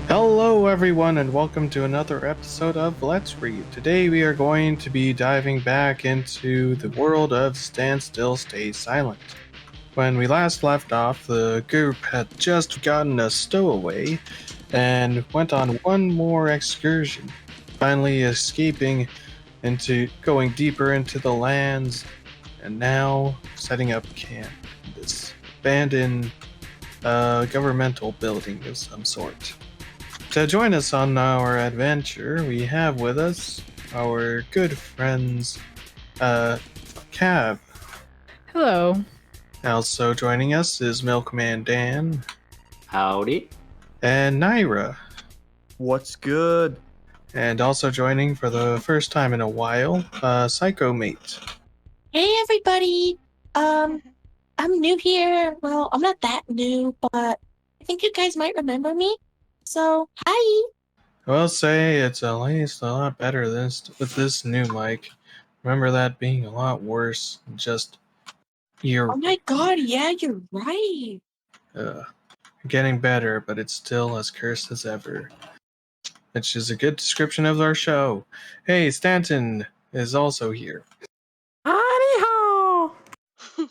Hello, everyone, and welcome to another episode of Let's Read. Today, we are going to be diving back into the world of Stand Still, Stay Silent. When we last left off, the group had just gotten a stowaway and went on one more excursion, finally escaping into going deeper into the lands and now setting up camp in this abandoned governmental building of some sort. To join us on our adventure, we have with us our good friends, Cab. Hello. Also joining us is Milkman Dan Howdy. and Naira. What's good? And also joining for the first time in a while, Psycho Mate. Hey everybody! I'm new here. Well, I'm not that new, but I think you guys might remember me. So, hi! I will say it's at least a lot better with this new mic. Remember that being a lot worse. Just you're Oh my god, yeah, you're right. getting better, but it's still as cursed as ever. Which is a good description of our show. Hey, Stanton is also here. Howdy-ho! Now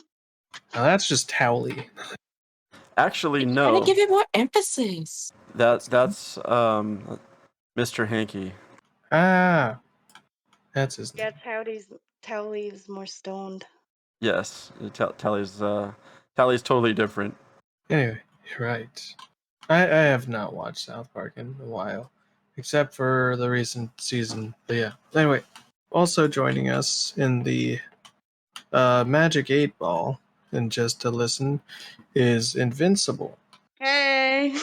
that's just Howley. Actually, Gotta no. give it more emphasis. That's Mr. Hanky. Ah, that's his name. Yeah, Towley's more stoned. Yes, Tally's totally different. Anyway, you're right. I have not watched South Park in a while, except for the recent season. But yeah. Anyway, also joining us in the Magic 8 Ball, and just to listen, is Invincible. Hey!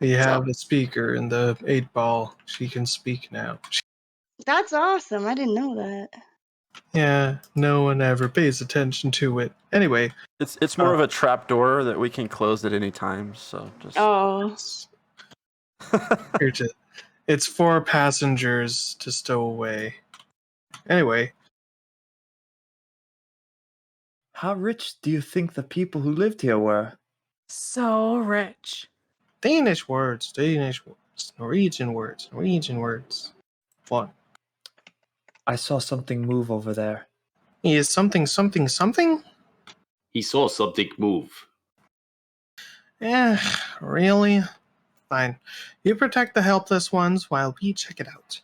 We have a speaker in the 8 Ball. She can speak now. That's awesome. I didn't know that. Yeah, no one ever pays attention to it. Anyway, It's more of a trap door that we can close at any time. So just. Oh. it's for passengers to stow away. Anyway, How rich do you think the people who lived here were? So rich. Danish words, Norwegian words. What? I saw something move over there. Is something? He saw something move. Eh, really? Fine. You protect the helpless ones while we check it out.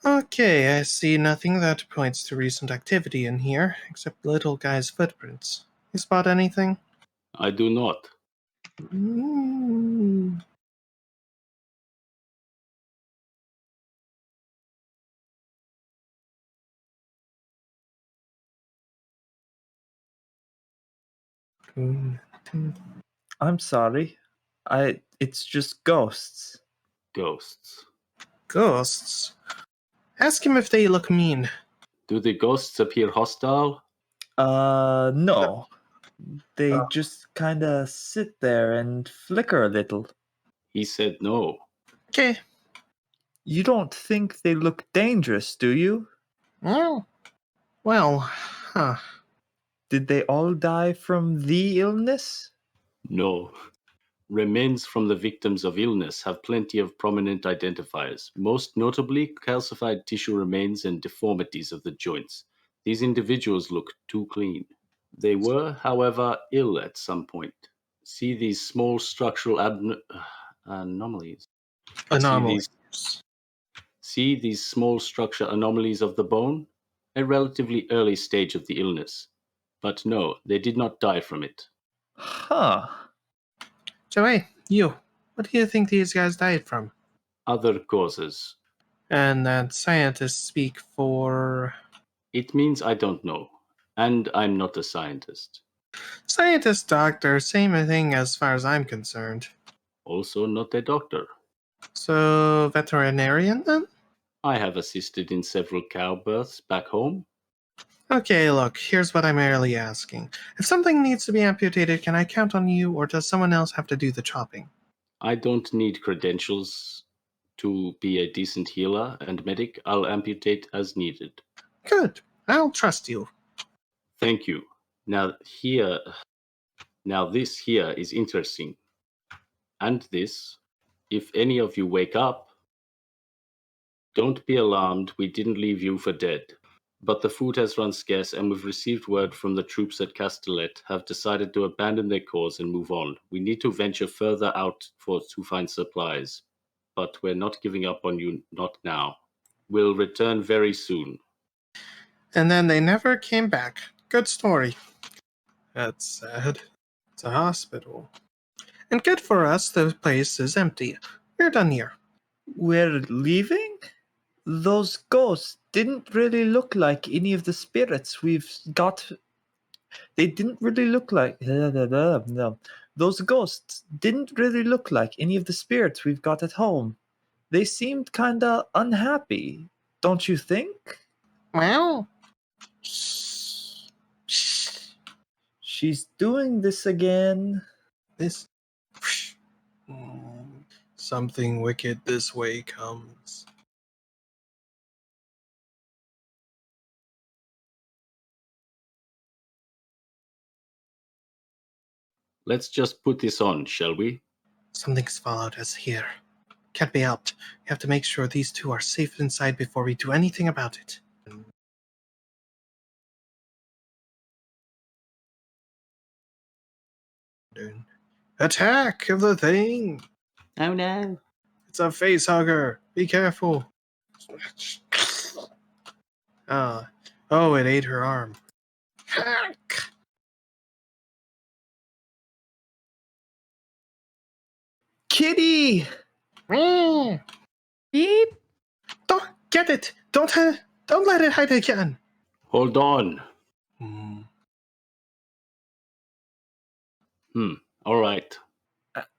Okay, I see nothing that points to recent activity in here, except the little guy's footprints. You spot anything? I do not. Mm. I'm sorry. It's just ghosts. Ghosts. Ghosts? Ask him if they look mean. Do the ghosts appear hostile? No. They just kinda sit there and flicker a little. He said no. Okay. You don't think they look dangerous, do you? Well, huh. Did they all die from the illness? No. Remains from the victims of illness have plenty of prominent identifiers, most notably calcified tissue remains and deformities of the joints. These individuals look too clean. They were, however, ill at some point. See these small structural anomalies. Anomalies. See these small structure anomalies of the bone? A relatively early stage of the illness. But no, they did not die from it. Huh. So hey, you, what do you think these guys died from? Other causes. And that scientists speak for... It means I don't know. And I'm not a scientist. Scientist, doctor, same thing as far as I'm concerned. Also not a doctor. So, veterinarian then? I have assisted in several cow births back home. Okay, look, here's what I'm merely asking. If something needs to be amputated, can I count on you, or does someone else have to do the chopping? I don't need credentials to be a decent healer and medic. I'll amputate as needed. Good. I'll trust you. Thank you. Now this here is interesting. And this. If any of you wake up, don't be alarmed, we didn't leave you for dead. But the food has run scarce, and we've received word from the troops at Castellet have decided to abandon their cause and move on. We need to venture further out to find supplies. But we're not giving up on you, not now. We'll return very soon. And then they never came back. Good story. That's sad. It's a hospital. And good for us, the place is empty. We're done here. We're leaving? Those ghosts didn't really look like any of the spirits we've got. They didn't really look like. No. Those ghosts didn't really look like any of the spirits we've got at home. They seemed kinda unhappy, don't you think? Well, She's doing this again. this. Something wicked this way comes. Let's just put this on, shall we? Something's followed us here. Can't be helped. We have to make sure these two are safe inside before we do anything about it. Attack of the thing! Oh no. It's a face hugger. Be careful. Oh, it ate her arm. Kitty! Beep. Don't get it. Don't let it hide again. Hold on. All right.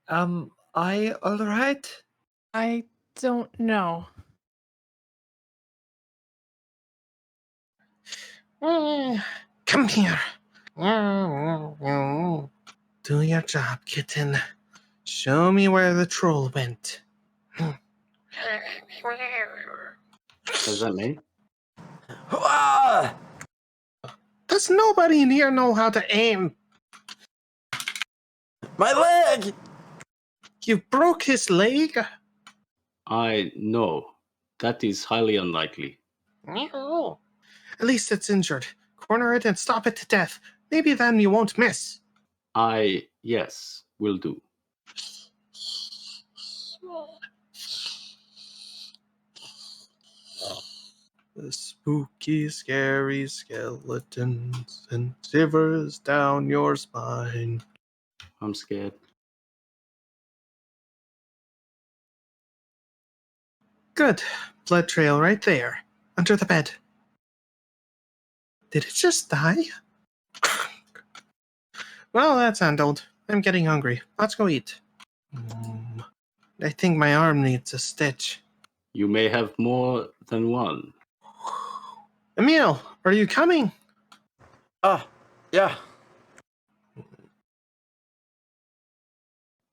I alright? I don't know. Come here. Do your job, kitten. Show me where the troll went. Does that mean? Ah! Does nobody in here know how to aim? My leg! You broke his leg? I know. That is highly unlikely. At least it's injured. Corner it and stop it to death. Maybe then you won't miss. Yes, will do. The spooky, scary skeletons and shivers down your spine. I'm scared. Good. Blood trail right there. Under the bed. Did it just die? Well, that's handled. I'm getting hungry. Let's go eat. I think my arm needs a stitch. You may have more than one. Emil, are you coming? Yeah.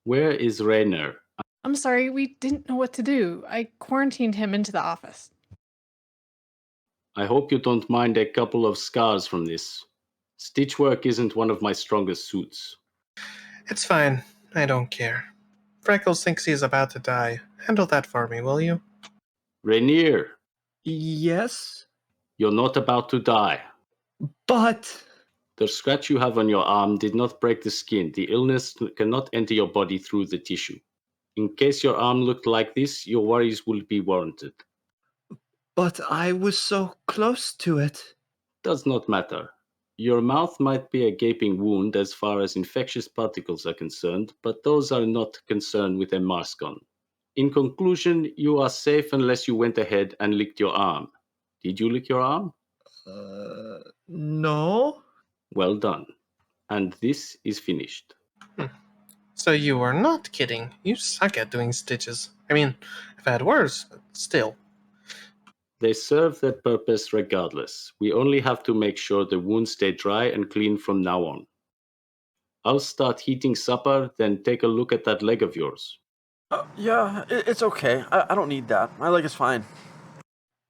Where is Rainer? I'm sorry, we didn't know what to do. I quarantined him into the office. I hope you don't mind a couple of scars from this. Stitch work isn't one of my strongest suits. It's fine. I don't care. Freckles thinks he's about to die. Handle that for me, will you? Rainier, Yes? you're not about to die. But... The scratch you have on your arm did not break the skin. The illness cannot enter your body through the tissue. In case your arm looked like this, your worries would be warranted. But I was so close to it. Does not matter. Your mouth might be a gaping wound as far as infectious particles are concerned, but those are not concerned with a mask on. In conclusion, you are safe unless you went ahead and licked your arm. Did you lick your arm? No? Well done. And this is finished. So you were not kidding. You suck at doing stitches. I mean, I've had worse, but still. They serve their purpose regardless. We only have to make sure the wounds stay dry and clean from now on. I'll start heating supper, then take a look at that leg of yours. Yeah, it's okay. I don't need that. My leg is fine.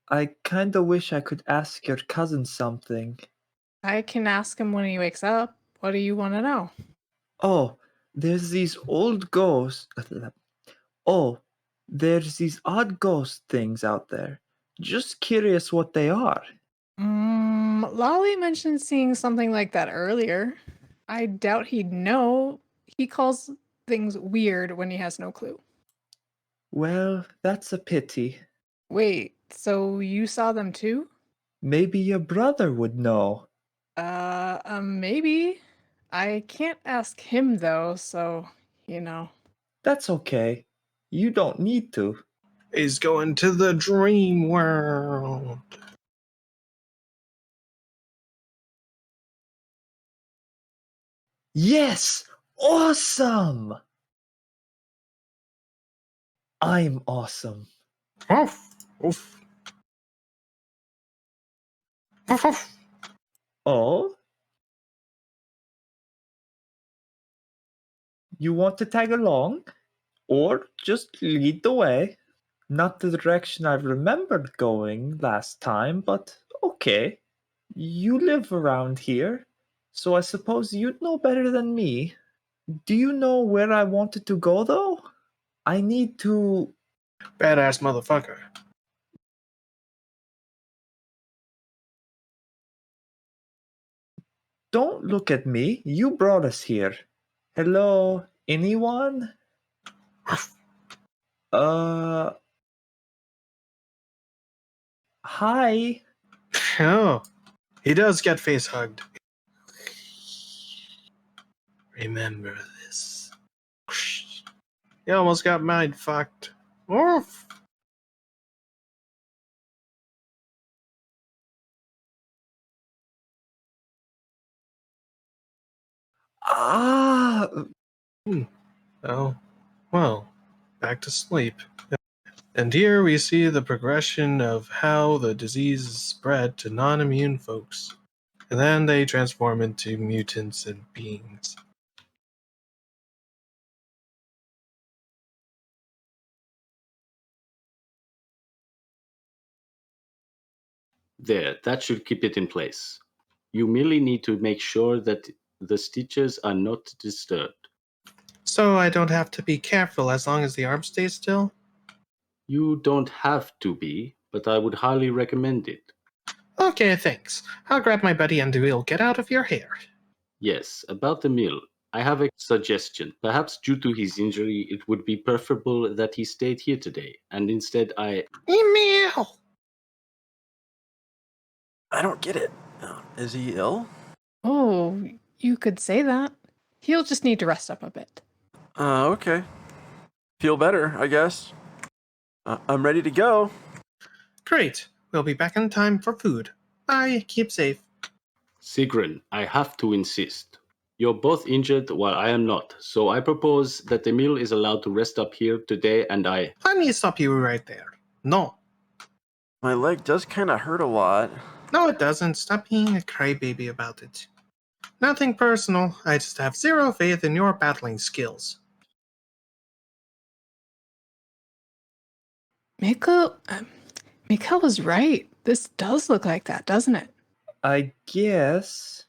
I kinda wish I could ask your cousin something. I can ask him when he wakes up. What do you want to know? Oh, there's these old Oh, there's these odd ghost things out there. Just curious what they are. Lolly mentioned seeing something like that earlier. I doubt he'd know. He calls things weird when he has no clue. Well, that's a pity. Wait, so you saw them too? Maybe your brother would know. Maybe. I can't ask him though, so, you know. That's okay. You don't need to. He's going to the dream world. Yes! Awesome! I'm awesome. Oof, oof. Oof, oof. Oh? You want to tag along? Or just lead the way? Not the direction I remembered going last time, but okay. You live around here, so I suppose you'd know better than me. Do you know where I wanted to go, though? I need to... Badass motherfucker. Don't look at me. You brought us here. Hello, anyone? Hi. Oh, he does get face hugged. Remember this. He almost got mind fucked. Oof. Ah, Oh, well, back to sleep. And here we see the progression of how the disease is spread to non-immune folks. And then they transform into mutants and beings. There, that should keep it in place. You merely need to make sure that the stitches are not disturbed. So I don't have to be careful as long as the arm stays still? You don't have to be, but I would highly recommend it. Okay, thanks. I'll grab my buddy and we'll get out of your hair. Yes, about the meal. I have a suggestion. Perhaps due to his injury, it would be preferable that he stayed here today, and instead Email! I don't get it. Is he ill? Oh, you could say that. He'll just need to rest up a bit. Okay. Feel better, I guess. I'm ready to go. Great. We'll be back in time for food. Bye. Keep safe. Sigrun, I have to insist. You're both injured while I am not, so I propose that the meal is allowed to rest up here today and Let me stop you right there. No. My leg does kind of hurt a lot. No, it doesn't. Stop being a crybaby about it. Nothing personal. I just have zero faith in your battling skills. Mikhail was right. This does look like that, doesn't it? I guess...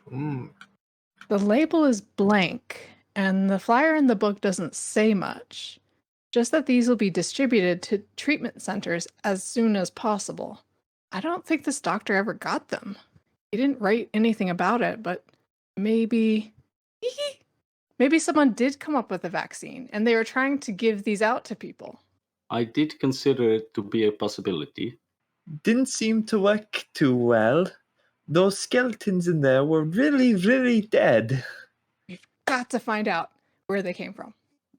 The label is blank, and the flyer in the book doesn't say much. Just that these will be distributed to treatment centers as soon as possible. I don't think this doctor ever got them. He didn't write anything about it, but maybe... maybe someone did come up with a vaccine, and they were trying to give these out to people. I did consider it to be a possibility. Didn't seem to work too well. Those skeletons in there were really, really dead. We've got to find out where they came from.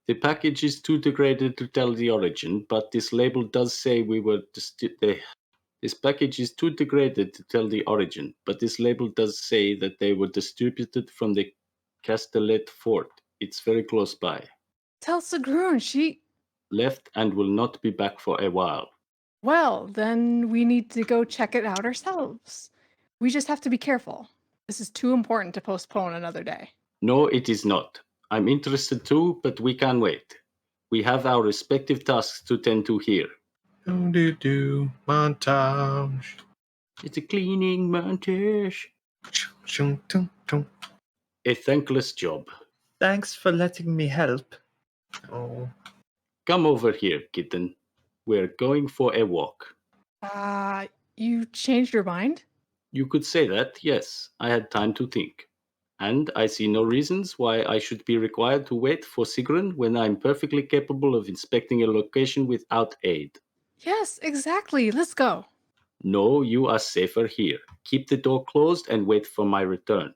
The package is too degraded to tell the origin, but this label does say we were This package is too degraded to tell the origin, but this label does say that they were distributed from the Castellet fort. It's very close by. Tell Sigrun, she... Left and will not be back for a while. Well, then we need to go check it out ourselves. We just have to be careful. This is too important to postpone another day. No, it is not. I'm interested too, but we can wait. We have our respective tasks to tend to here. Do montage. It's a cleaning montage. Chung, chung, chung. A thankless job. Thanks for letting me help. Oh. Come over here, kitten. We're going for a walk. You changed your mind? You could say that, yes. I had time to think. And I see no reasons why I should be required to wait for Sigrun when I'm perfectly capable of inspecting a location without aid. Yes, exactly. Let's go. No, you are safer here. Keep the door closed and wait for my return.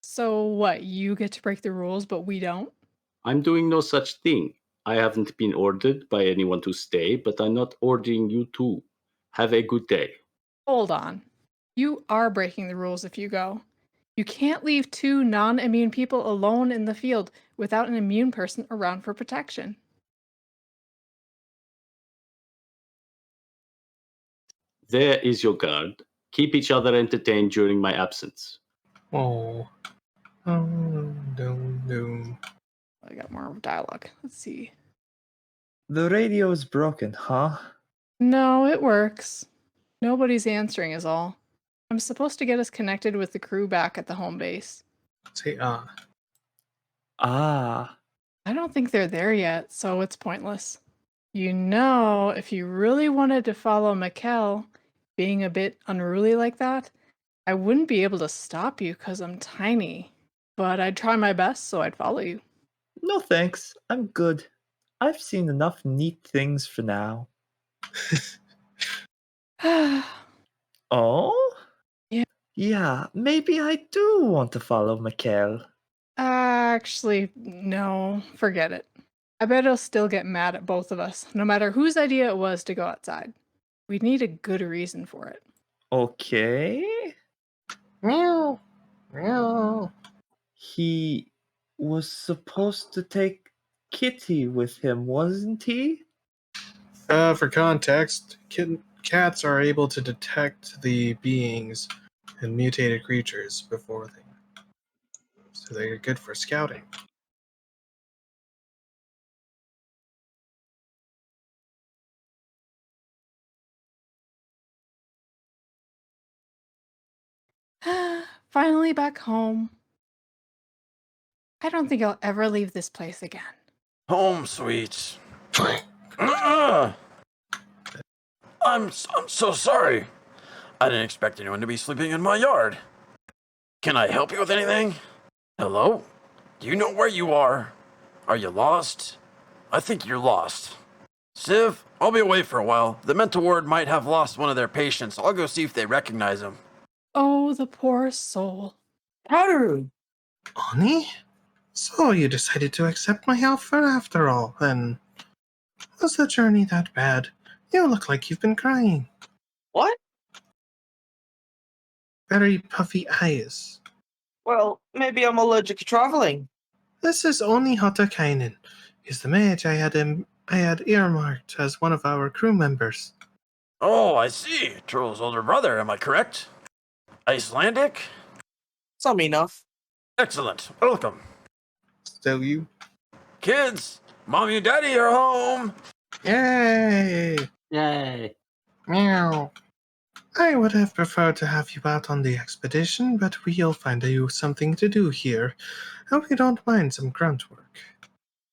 So what, you get to break the rules, but we don't? I'm doing no such thing. I haven't been ordered by anyone to stay, but I'm not ordering you to. Have a good day. Hold on. You are breaking the rules if you go. You can't leave two non-immune people alone in the field without an immune person around for protection. There is your guard. Keep each other entertained during my absence. Oh. No. I got more dialogue. Let's see. The radio is broken, huh? No, it works. Nobody's answering is all. I'm supposed to get us connected with the crew back at the home base. Say Ah. I don't think they're there yet, so it's pointless. You know, if you really wanted to follow Mikkel, being a bit unruly like that, I wouldn't be able to stop you because I'm tiny. But I'd try my best so I'd follow you. No thanks. I'm good. I've seen enough neat things for now. Oh? Yeah. Yeah, maybe I do want to follow Mikkel. Actually, no, forget it. I bet he'll still get mad at both of us, no matter whose idea it was to go outside. We'd need a good reason for it. Okay. Meow. Meow. He was supposed to take Kitty with him, wasn't he? For context, cats are able to detect the beings and mutated creatures before they. So they're good for scouting. Finally back home. I don't think I'll ever leave this place again. Home sweet. I'm so sorry. I didn't expect anyone to be sleeping in my yard. Can I help you with anything? Hello? Do you know where you are? Are you lost? I think you're lost. Civ, I'll be away for a while. The mental ward might have lost one of their patients. I'll go see if they recognize him. Oh, the poor soul. Haru! Ani? So you decided to accept my offer after all, then. Was the journey that bad? You look like you've been crying. What? Very puffy eyes. Well, maybe I'm allergic to traveling. This is Oni Hotakainen. He's the mage I had earmarked as one of our crew members. Oh, I see. Troll's older brother, am I correct? Icelandic? Some enough. Excellent. Welcome. Still you? Kids, Mommy and Daddy are home. Yay! Yay. Meow. I would have preferred to have you out on the expedition, but we'll find you something to do here. Hope you don't mind some grunt work.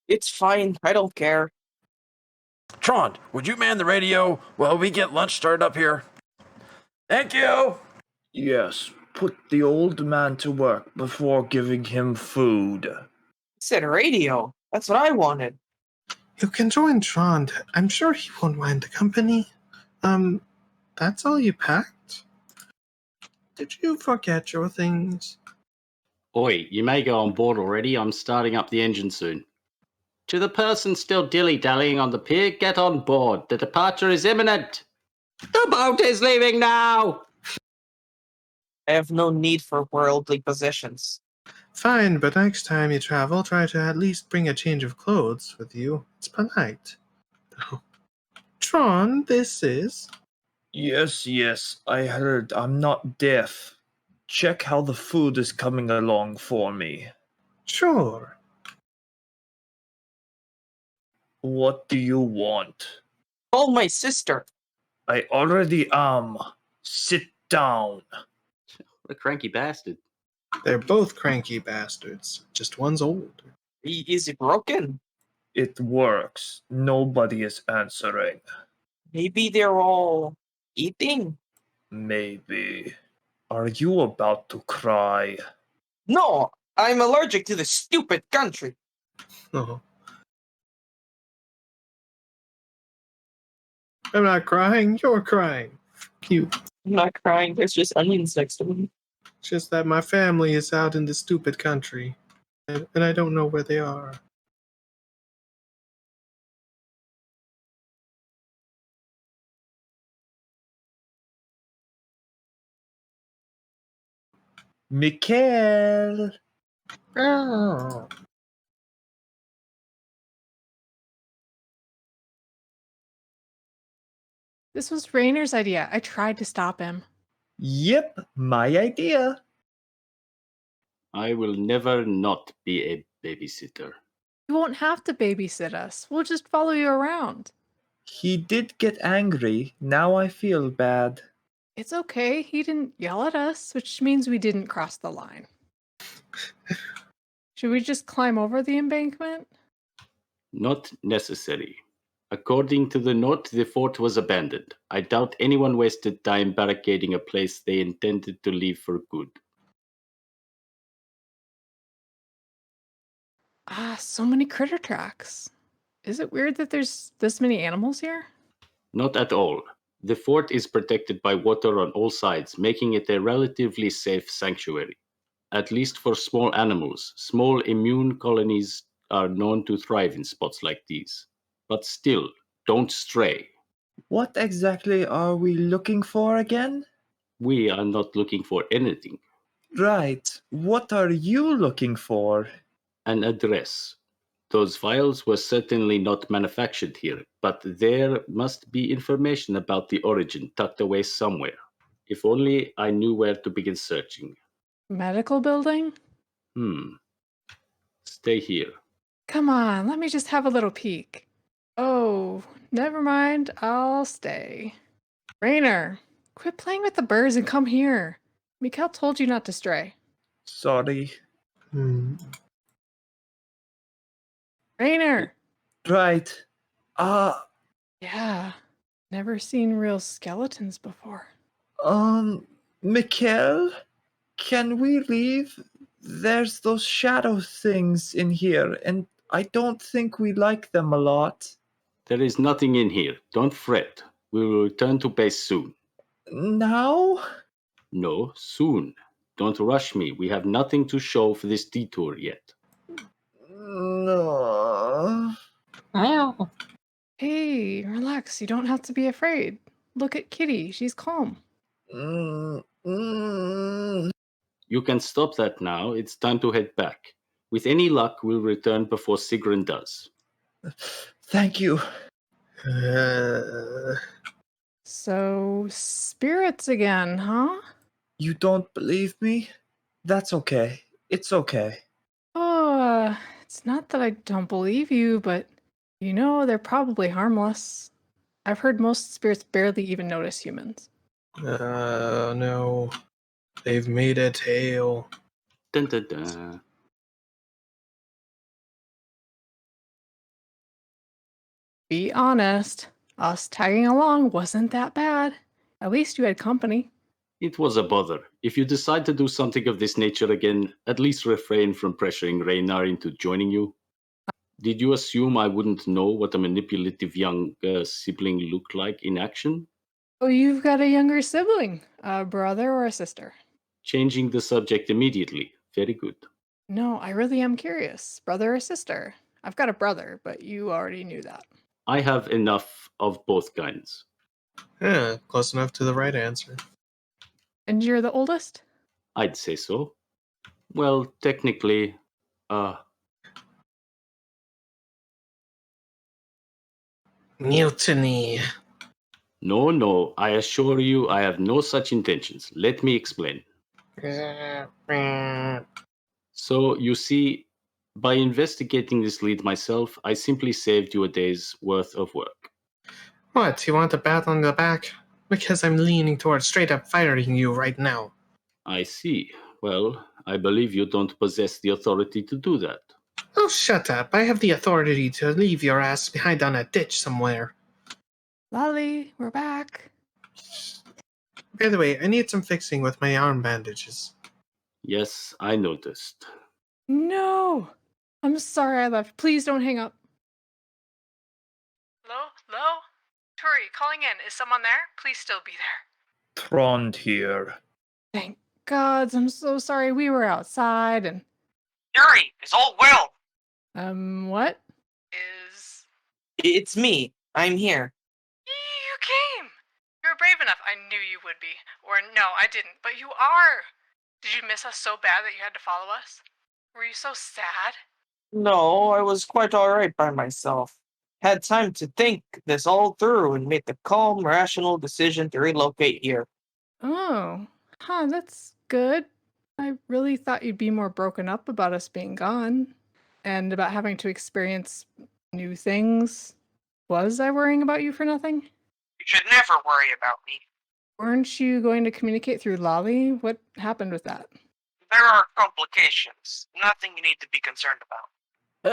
It's fine. I don't care. Tron, would you man the radio while we get lunch started up here? Thank you. Yes, put the old man to work before giving him food. Said radio. That's what I wanted. You can join Trond. I'm sure he won't mind the company. That's all you packed? Did you forget your things? Oi, you may go on board already. I'm starting up the engine soon. To the person still dilly-dallying on the pier, get on board. The departure is imminent. The boat is leaving now! I have no need for worldly possessions. Fine, but next time you travel, try to at least bring a change of clothes with you. It's polite. Oh. Tron, this is... Yes, I heard. I'm not deaf. Check how the food is coming along for me. Sure. What do you want? Call my sister. I already am. Sit down. What a cranky bastard. They're both cranky bastards. Just one's old. Is it broken? It works. Nobody is answering. Maybe they're all eating? Maybe. Are you about to cry? No, I'm allergic to this stupid country. Oh. I'm not crying, you're crying. Cute. I'm not crying, there's just onions next to me. It's just that my family is out in the stupid country, and I don't know where they are. Mikhail! Oh. This was Rainer's idea. I tried to stop him. Yep, my idea. I will never not be a babysitter. You won't have to babysit us. We'll just follow you around. He did get angry. Now I feel bad. It's okay. He didn't yell at us, which means we didn't cross the line. Should we just climb over the embankment? Not necessary. According to the note, the fort was abandoned. I doubt anyone wasted time barricading a place they intended to leave for good. Ah, so many critter tracks. Is it weird that there's this many animals here? Not at all. The fort is protected by water on all sides, making it a relatively safe sanctuary. At least for small animals, small immune colonies are known to thrive in spots like these. But still, don't stray. What exactly are we looking for again? We are not looking for anything. Right. What are you looking for? An address. Those files were certainly not manufactured here, but there must be information about the origin tucked away somewhere. If only I knew where to begin searching. Medical building? Stay here. Come on, let me just have a little peek. Oh, never mind. I'll stay. Rainer, quit playing with the birds and come here. Mikhail told you not to stray. Sorry. Rainer! Right. Yeah, never seen real skeletons before. Mikhail? Can we leave? There's those shadow things in here, and I don't think we like them a lot. There is nothing in here. Don't fret. We will return to base soon. Now? No, soon. Don't rush me. We have nothing to show for this detour yet. No. Ow. Hey, relax. You don't have to be afraid. Look at Kitty. She's calm. You can stop that now. It's time to head back. With any luck, we'll return before Sigrun does. Thank you. So, spirits again, huh? You don't believe me? That's okay. It's okay. Oh, it's not that I don't believe you, but you know, they're probably harmless. I've heard most spirits barely even notice humans. No. They've made a tail. Dun, dun, dun. Be honest, us tagging along wasn't that bad. At least you had company. It was a bother. If you decide to do something of this nature again, at least refrain from pressuring Raynar into joining you. Did you assume I wouldn't know what a manipulative young sibling looked like in action? Oh, you've got a younger sibling, a brother or a sister? Changing the subject immediately. Very good. No, I really am curious. Brother or sister? I've got a brother, but you already knew that. I have enough of both kinds. Yeah, close enough to the right answer. And you're the oldest? I'd say so. Well, technically, Mutiny. No, I assure you I have no such intentions. Let me explain. So, you see, by investigating this lead myself, I simply saved you a day's worth of work. What, you want a bat on the back? Because I'm leaning towards straight up firing you right now. I see. Well, I believe you don't possess the authority to do that. Oh, shut up. I have the authority to leave your ass behind on a ditch somewhere. Lolly, we're back. By the way, I need some fixing with my arm bandages. Yes, I noticed. No! I'm sorry I left. Please don't hang up. Hello? Hello? Tori, calling in. Is someone there? Please still be there. Trond here. Thank gods. I'm so sorry. We were outside and... Yuri, it's all well. What? It's me. I'm here. You came! You're brave enough. I knew you would be. Or no, I didn't. But you are! Did you miss us so bad that you had to follow us? Were you so sad? No, I was quite alright by myself. Had time to think this all through and made the calm, rational decision to relocate here. Oh, that's good. I really thought you'd be more broken up about us being gone and about having to experience new things. Was I worrying about you for nothing? You should never worry about me. Weren't you going to communicate through Lolly? What happened with that? There are complications. Nothing you need to be concerned about.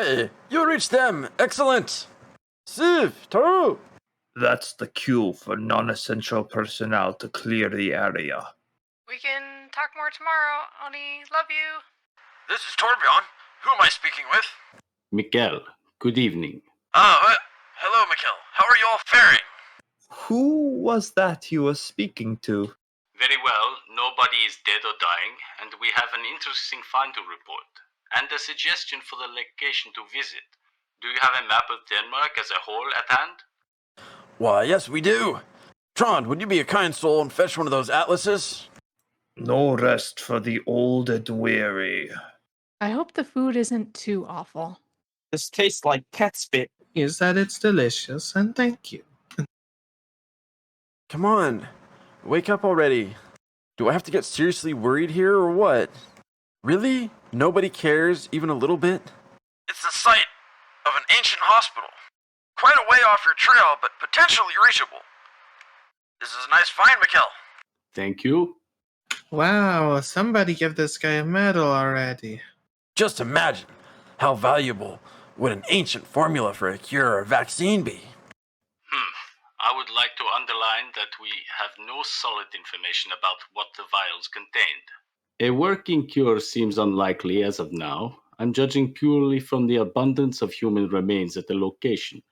Hey, you reached them. Excellent. Siv, Taru. That's the cue for non-essential personnel to clear the area. We can talk more tomorrow, Oni. Love you. This is Torbjorn. Who am I speaking with? Mikkel, good evening. Hello, Mikkel. How are you all faring? Who was that you were speaking to? Very well, nobody is dead or dying, and we have an interesting find to report, and a suggestion for the location to visit. Do you have a map of Denmark as a whole at hand? Why, yes, we do. Trond, would you be a kind soul and fetch one of those atlases? No rest for the old and weary. I hope the food isn't too awful. This tastes like cat spit. Is that it's delicious, and thank you. Come on. Wake up already. Do I have to get seriously worried here or what? Really? Nobody cares even a little bit? It's the site of an ancient hospital. Quite a way off your trail, but potentially reachable. This is a nice find, Mikkel. Thank you. Wow, somebody give this guy a medal already. Just imagine how valuable would an ancient formula for a cure or vaccine be? I would like to underline that we have no solid information about what the vials contained. A working cure seems unlikely as of now. I'm judging purely from the abundance of human remains at the location,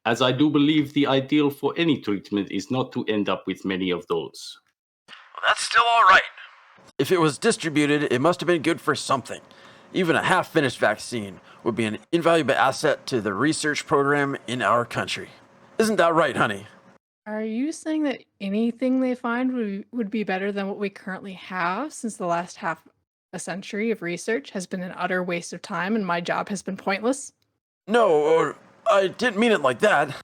as I do believe the ideal for any treatment is not to end up with many of those. Well, that's still all right. If it was distributed, it must have been good for something. Even a half-finished vaccine would be an invaluable asset to the research program in our country. Isn't that right, honey? Are you saying that anything they find would be better than what we currently have, since the last half a century of research has been an utter waste of time and my job has been pointless? No, I didn't mean it like that.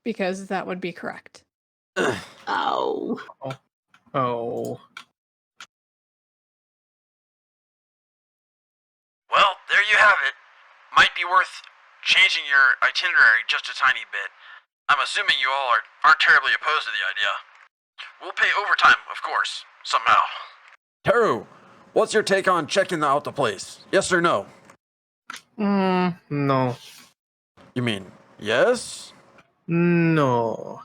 Because that would be correct. Oh. Oh. Well, there you have it. Might be worth changing your itinerary just a tiny bit. I'm assuming you all aren't terribly opposed to the idea. We'll pay overtime, of course, somehow. Teru, what's your take on checking out the place? Yes or no? No. You mean yes? No.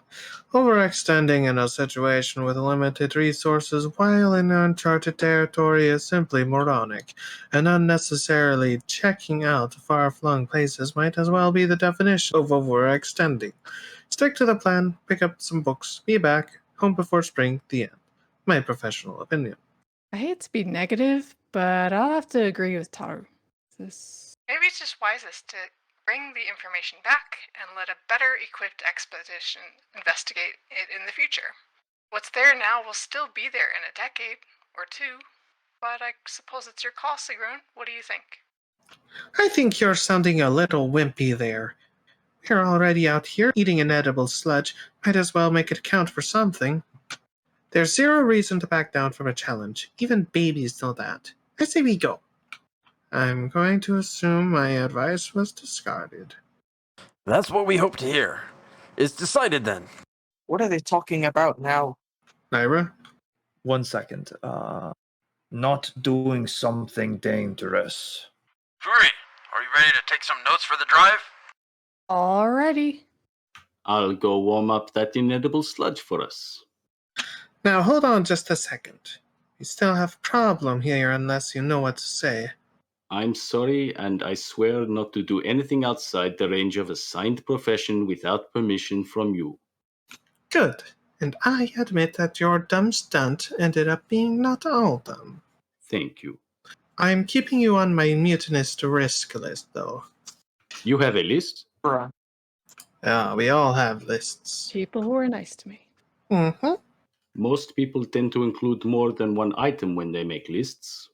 Overextending in a situation with limited resources while in uncharted territory is simply moronic, and unnecessarily checking out far-flung places might as well be the definition of overextending. Stick to the plan, pick up some books, be back, home before spring, the end. My professional opinion. I hate to be negative, but I'll have to agree with Taru. Maybe it's just wisest to bring the information back and let a better equipped expedition investigate it in the future. What's there now will still be there in a decade or two, but I suppose it's your call, Sigrun. What do you think? I think you're sounding a little wimpy there. We're already out here eating an edible sludge. Might as well make it count for something. There's zero reason to back down from a challenge. Even babies know that. I say we go. I'm going to assume my advice was discarded. That's what we hope to hear. It's decided then. What are they talking about now? Naira? 1 second. Not doing something dangerous. Furi, Are you ready to take some notes for the drive? Alrighty. I'll go warm up that inedible sludge for us. Now hold on just a second. We still have a problem here unless you know what to say. I'm sorry, and I swear not to do anything outside the range of assigned profession without permission from you. Good. And I admit that your dumb stunt ended up being not all dumb. Thank you. I'm keeping you on my mutinous risk list, though. You have a list? Bruh. We all have lists. People who are nice to me. Mm-hmm. Most people tend to include more than one item when they make lists.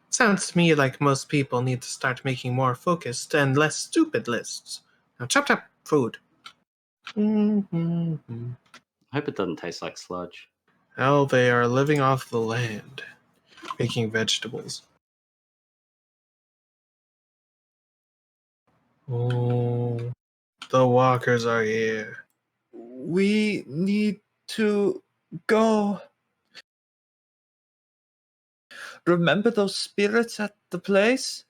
Sounds to me like most people need to start making more focused and less stupid lists. Now chop chop, food. Mm-hmm. I hope it doesn't taste like sludge. How they are living off the land, making vegetables. Oh, the walkers are here. We need to go. Remember those spirits at the place?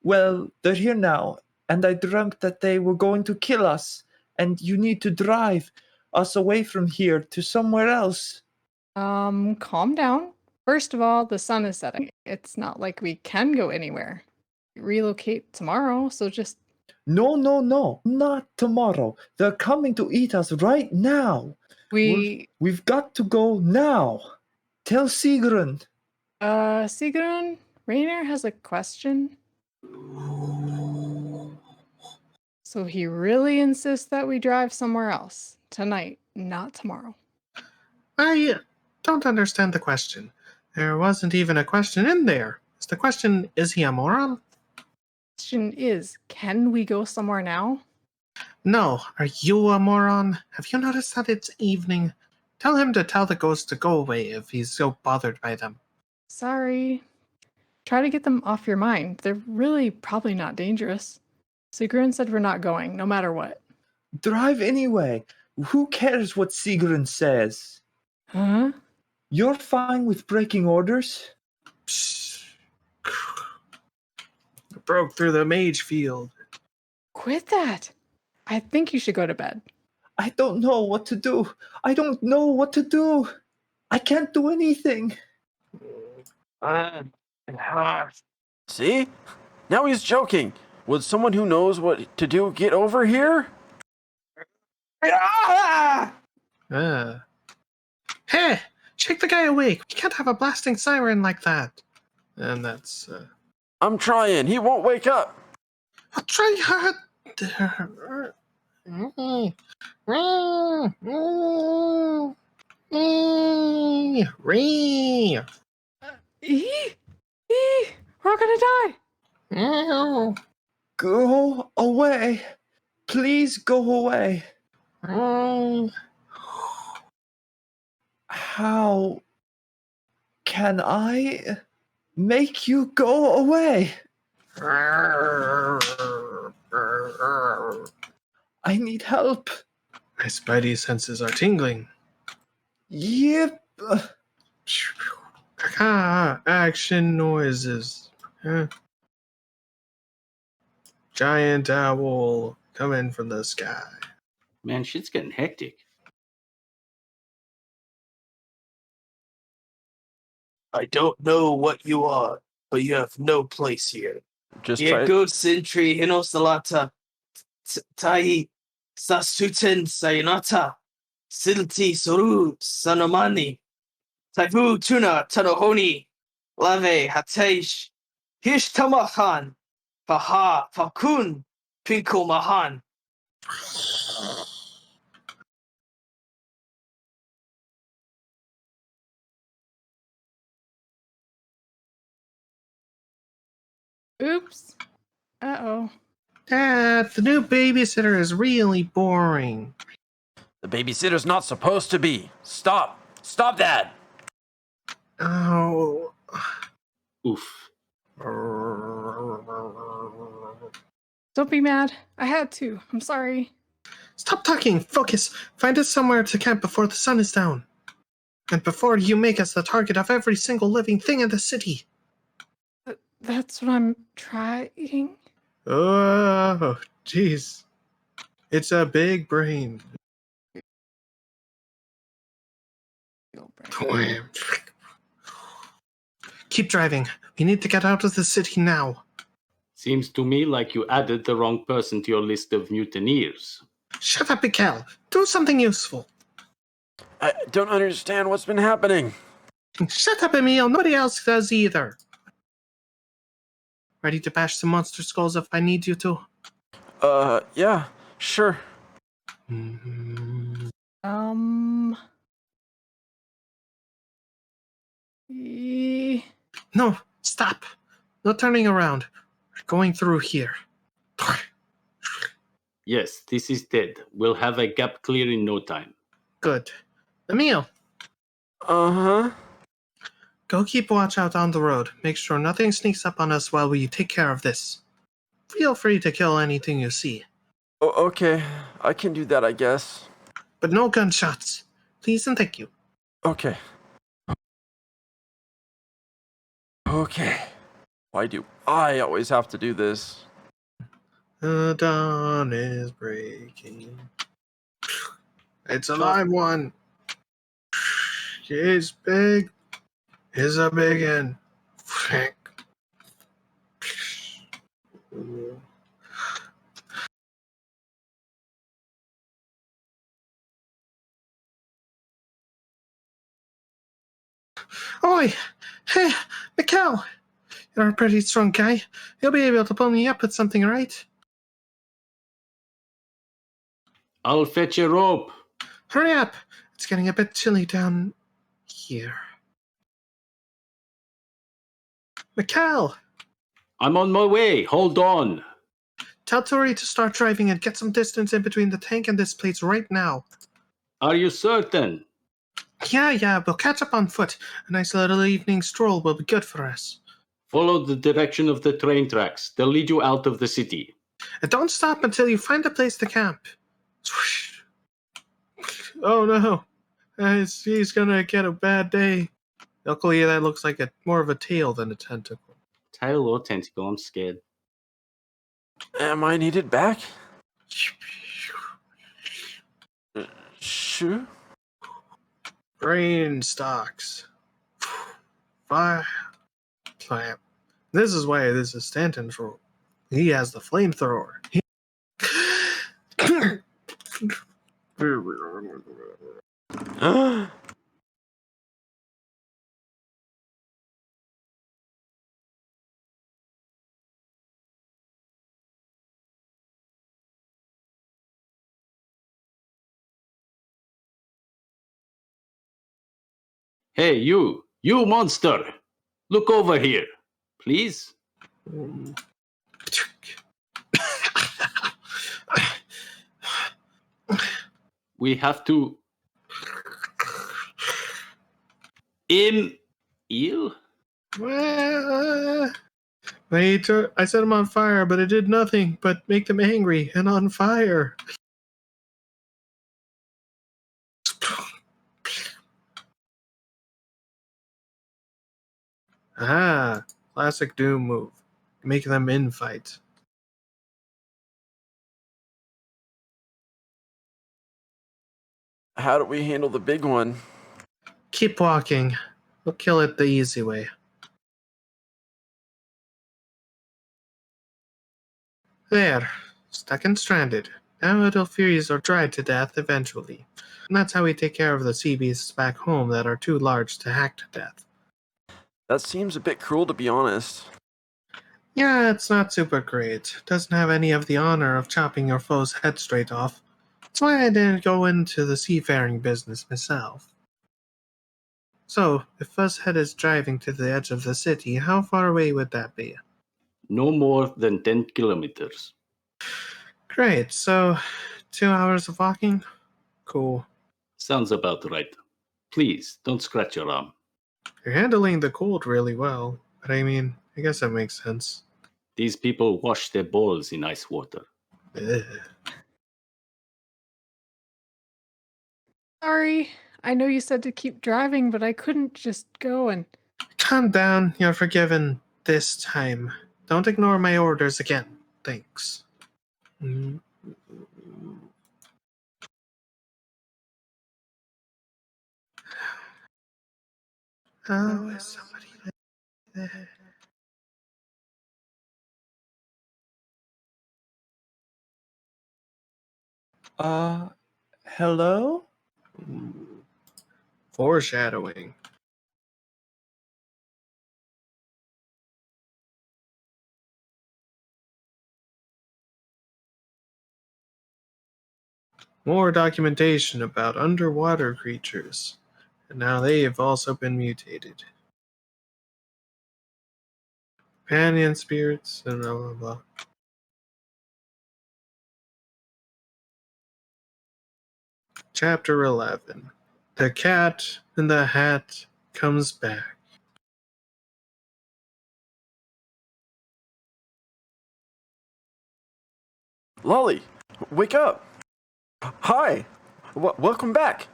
Well, they're here now, and I dreamt that they were going to kill us, and you need to drive us away from here to somewhere else. Calm down. First of all, the sun is setting. It's not like we can go anywhere. Relocate tomorrow, so just No, not tomorrow. They're coming to eat us right now. We've got to go now. Tell Sigrun. Sigrun, Rainer has a question. So he really insists that we drive somewhere else tonight, not tomorrow. I don't understand the question. There wasn't even a question in there. Is the question, is he a moron? Question is, can we go somewhere now? No. Are you a moron? Have you noticed that it's evening? Tell him to tell the ghosts to go away if he's so bothered by them. Sorry. Try to get them off your mind. They're really probably not dangerous. Sigrun said we're not going, no matter what. Drive anyway. Who cares what Sigrun says? Huh? You're fine with breaking orders? Psst. Broke through the mage field. Quit that. I think you should go to bed. I don't know what to do. I don't know what to do. I can't do anything. See? Now he's joking. Would someone who knows what to do get over here? Hey! Shake the guy awake! We can't have a blasting siren like that. And that's, I'm trying. He won't wake up. I'll try hard. We're gonna die. Go away. Please go away. How can I make you go away? I need help. My spidey senses are tingling. Yep. Action noises. Giant owl coming from the sky. Man, shit's getting hectic. I don't know what you are, but you have no place here. Just try. Ego Sintri Hinosalata Tai Sastuten Sayonata Silti Soru Sanomani Taifu Tuna Tanohoni Lave Hateish Hishtamahan Faha Fakun Pinko Mahan. Oops. Uh-oh. Dad, the new babysitter is really boring. The babysitter's not supposed to be. Stop. Stop that. Oh. Oof. Don't be mad. I had to. I'm sorry. Stop talking. Focus. Find us somewhere to camp before the sun is down. And before you make us the target of every single living thing in the city. That's what I'm trying. Oh, jeez. It's a big brain. Keep driving. We need to get out of the city now. Seems to me like you added the wrong person to your list of mutineers. Shut up, Mikkel. Do something useful. I don't understand what's been happening. Shut up, Emil. Nobody else does either. Ready to bash some monster skulls if I need you to? Yeah, sure. No, stop. No turning around. We're going through here. Yes, this is dead. We'll have a gap clear in no time. Good. Emil, Uh-huh. go keep watch out on the road. Make sure nothing sneaks up on us while we take care of this. Feel free to kill anything you see, Okay, I can do that, I guess. but no gunshots. Please and thank you. Okay. Okay. Why do I always have to do this? The dawn is breaking. It's a live one. It's big. It's a big one. Oi! Hey, Mikkel! You're a pretty strong guy. You'll be able to pull me up with something, right? I'll fetch a rope. Hurry up! It's getting a bit chilly down here. Mikkel! I'm on my way. Hold on. Tell Tori to start driving and get some distance in between the tank and this place right now. Are you certain? Yeah, we'll catch up on foot. A nice little evening stroll will be good for us. Follow the direction of the train tracks. They'll lead you out of the city. And don't stop until you find a place to camp. Swoosh. Oh no. He's gonna get a bad day. Luckily, that looks like more of a tail than a tentacle. Tail or tentacle, I'm scared. Am I needed back? Sure. Brain stocks. Fire. Plant. This is why this is Stanton's role. He has the flamethrower. Hey, you monster! Look over here, please. We have to. Eel? I set him on fire, but it did nothing but make them angry and on fire. Ah, classic Doom move. Make them infight. How do we handle the big one? Keep walking. We'll kill it the easy way. There. Stuck and stranded. Now it'll freeze or dry to death eventually. And that's how we take care of the sea beasts back home that are too large to hack to death. That seems a bit cruel, to be honest. Yeah, it's not super great. Doesn't have any of the honor of chopping your foe's head straight off. That's why I didn't go into the seafaring business myself. So, if Fuzzhead is driving to the edge of the city, how far away would that be? No more than 10 kilometers. Great, so 2 hours of walking? Cool. Sounds about right. Please, don't scratch your arm. You're handling the cold really well, but I mean, I guess that makes sense. These people wash their balls in ice water. Ugh. Sorry. I know you said to keep driving, but I couldn't just go and... Calm down, you're forgiven this time. Don't ignore my orders again. Thanks. Oh, is somebody there? Hello? Foreshadowing. More documentation about underwater creatures, and now they have also been mutated. Companion spirits and blah blah blah. Chapter 11. The Cat in the Hat comes back. Lolly, wake up! Hi! Welcome back!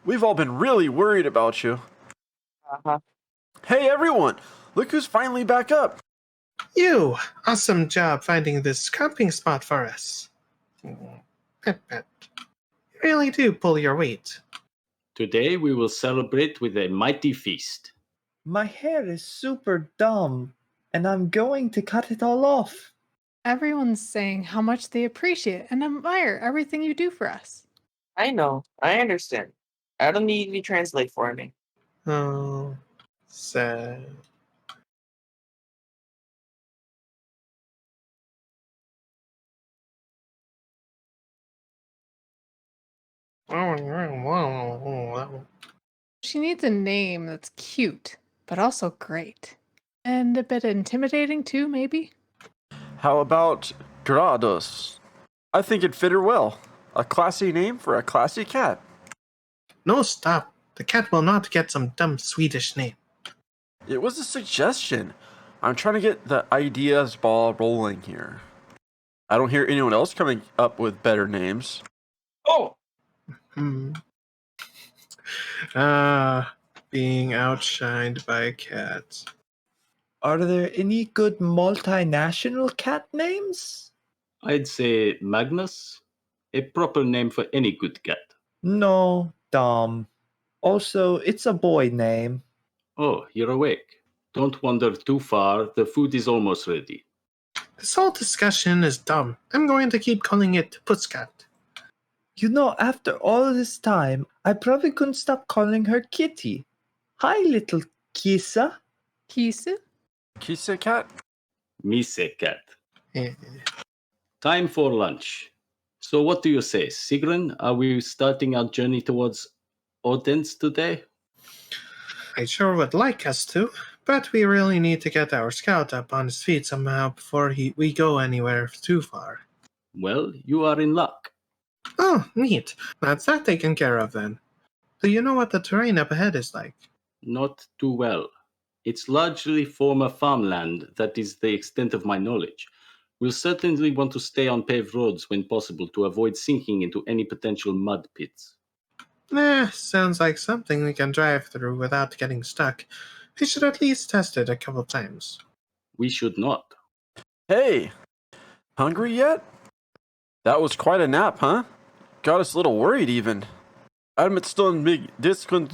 We've all been really worried about you. Uh-huh. Hey everyone! Look who's finally back up! You! Awesome job finding this camping spot for us. Pet pet. You really do pull your weight. Today we will celebrate with a mighty feast. My hair is super dumb, and I'm going to cut it all off. Everyone's saying how much they appreciate and admire everything you do for us. I know. I understand. I don't need you to translate for me. Oh, sad. She needs a name that's cute, but also great. And a bit intimidating too, maybe? How about Grados? I think it'd fit her well. A classy name for a classy cat. No, stop. The cat will not get some dumb Swedish name. It was a suggestion. I'm trying to get the ideas ball rolling here. I don't hear anyone else coming up with better names. Oh! Being outshined by cats. Are there any good multinational cat names? I'd say Magnus, a proper name for any good cat. No, dumb. Also, it's a boy name. Oh, you're awake. Don't wander too far, the food is almost ready. This whole discussion is dumb. I'm going to keep calling it Pusscat. You know, after all this time, I probably couldn't stop calling her Kitty. Hi, little Kissa. Kisu? Kisa cat? Mise cat. Eh, Time for lunch. So what do you say, Sigrun? Are we starting our journey towards Odense today? I sure would like us to, but we really need to get our scout up on his feet somehow before we go anywhere too far. Well, you are in luck. Oh, neat. That's that taken care of then. Do you know what the terrain up ahead is like? Not too well. It's largely former farmland, that is the extent of my knowledge. We'll certainly want to stay on paved roads when possible to avoid sinking into any potential mud pits. Sounds like something we can drive through without getting stuck. We should at least test it a couple times. We should not. Hey! Hungry yet? That was quite a nap, huh? Got us a little worried even. I'm still in big discount.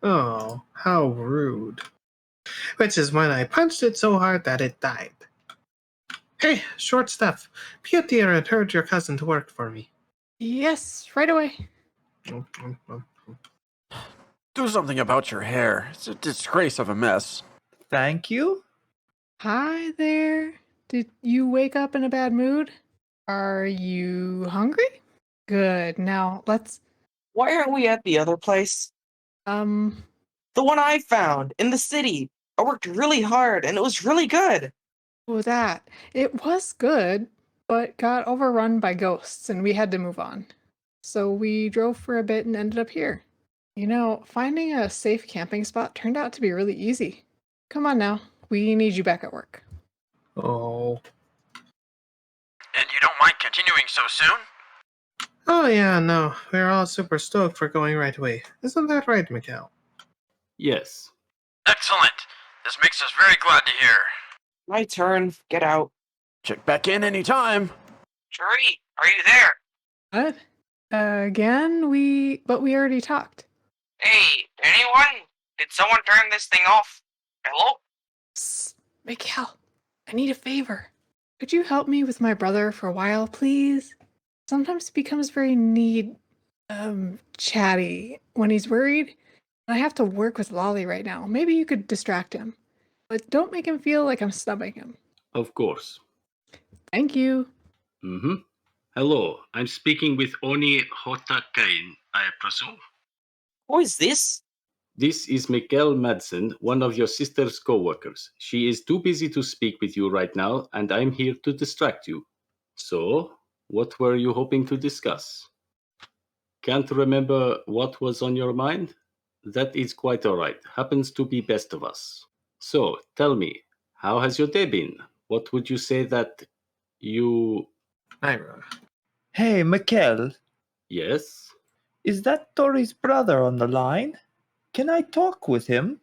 Oh, how rude. Which is when I punched it so hard that it died. Hey, short stuff. Peter had heard your cousin to work for me. Yes, right away. Do something about your hair. It's a disgrace of a mess. Thank you. Hi there. Did you wake up in a bad mood? Are you hungry? Good. Now let's Why aren't we at the other place? um The one I found in the city. I worked really hard and it was really good. oh that. It was good, but got overrun by ghosts and we had to move on. So we drove for a bit and ended up here. You know, finding a safe camping spot turned out to be really easy. Come on now. We need you back at work. Oh. And you don't mind continuing so soon? Oh yeah, no. We're all super stoked for going right away. Isn't that right, Mikhail? Yes. Excellent. This makes us very glad to hear. My turn. Get out. Check back in any time. Cherie, are you there? What? Again? We already talked. Hey, anyone? Did someone turn this thing off? Hello? Psst, Miguel, I need a favor. Could you help me with my brother for a while, please? Sometimes he becomes very chatty when he's worried. I have to work with Lolly right now. Maybe you could distract him. But don't make him feel like I'm snubbing him. Of course. Thank you. Mm-hmm. Hello, I'm speaking with Oni Hotakain, I presume. Who is this? This is Mikkel Madsen, one of your sister's co-workers. She is too busy to speak with you right now, and I'm here to distract you. So, what were you hoping to discuss? Can't remember what was on your mind? That is quite all right. Happens to be best of us. So, tell me, how has your day been? What would you say that you... Hey, Mikkel, Yes? is that Tori's brother on the line? Can I talk with him?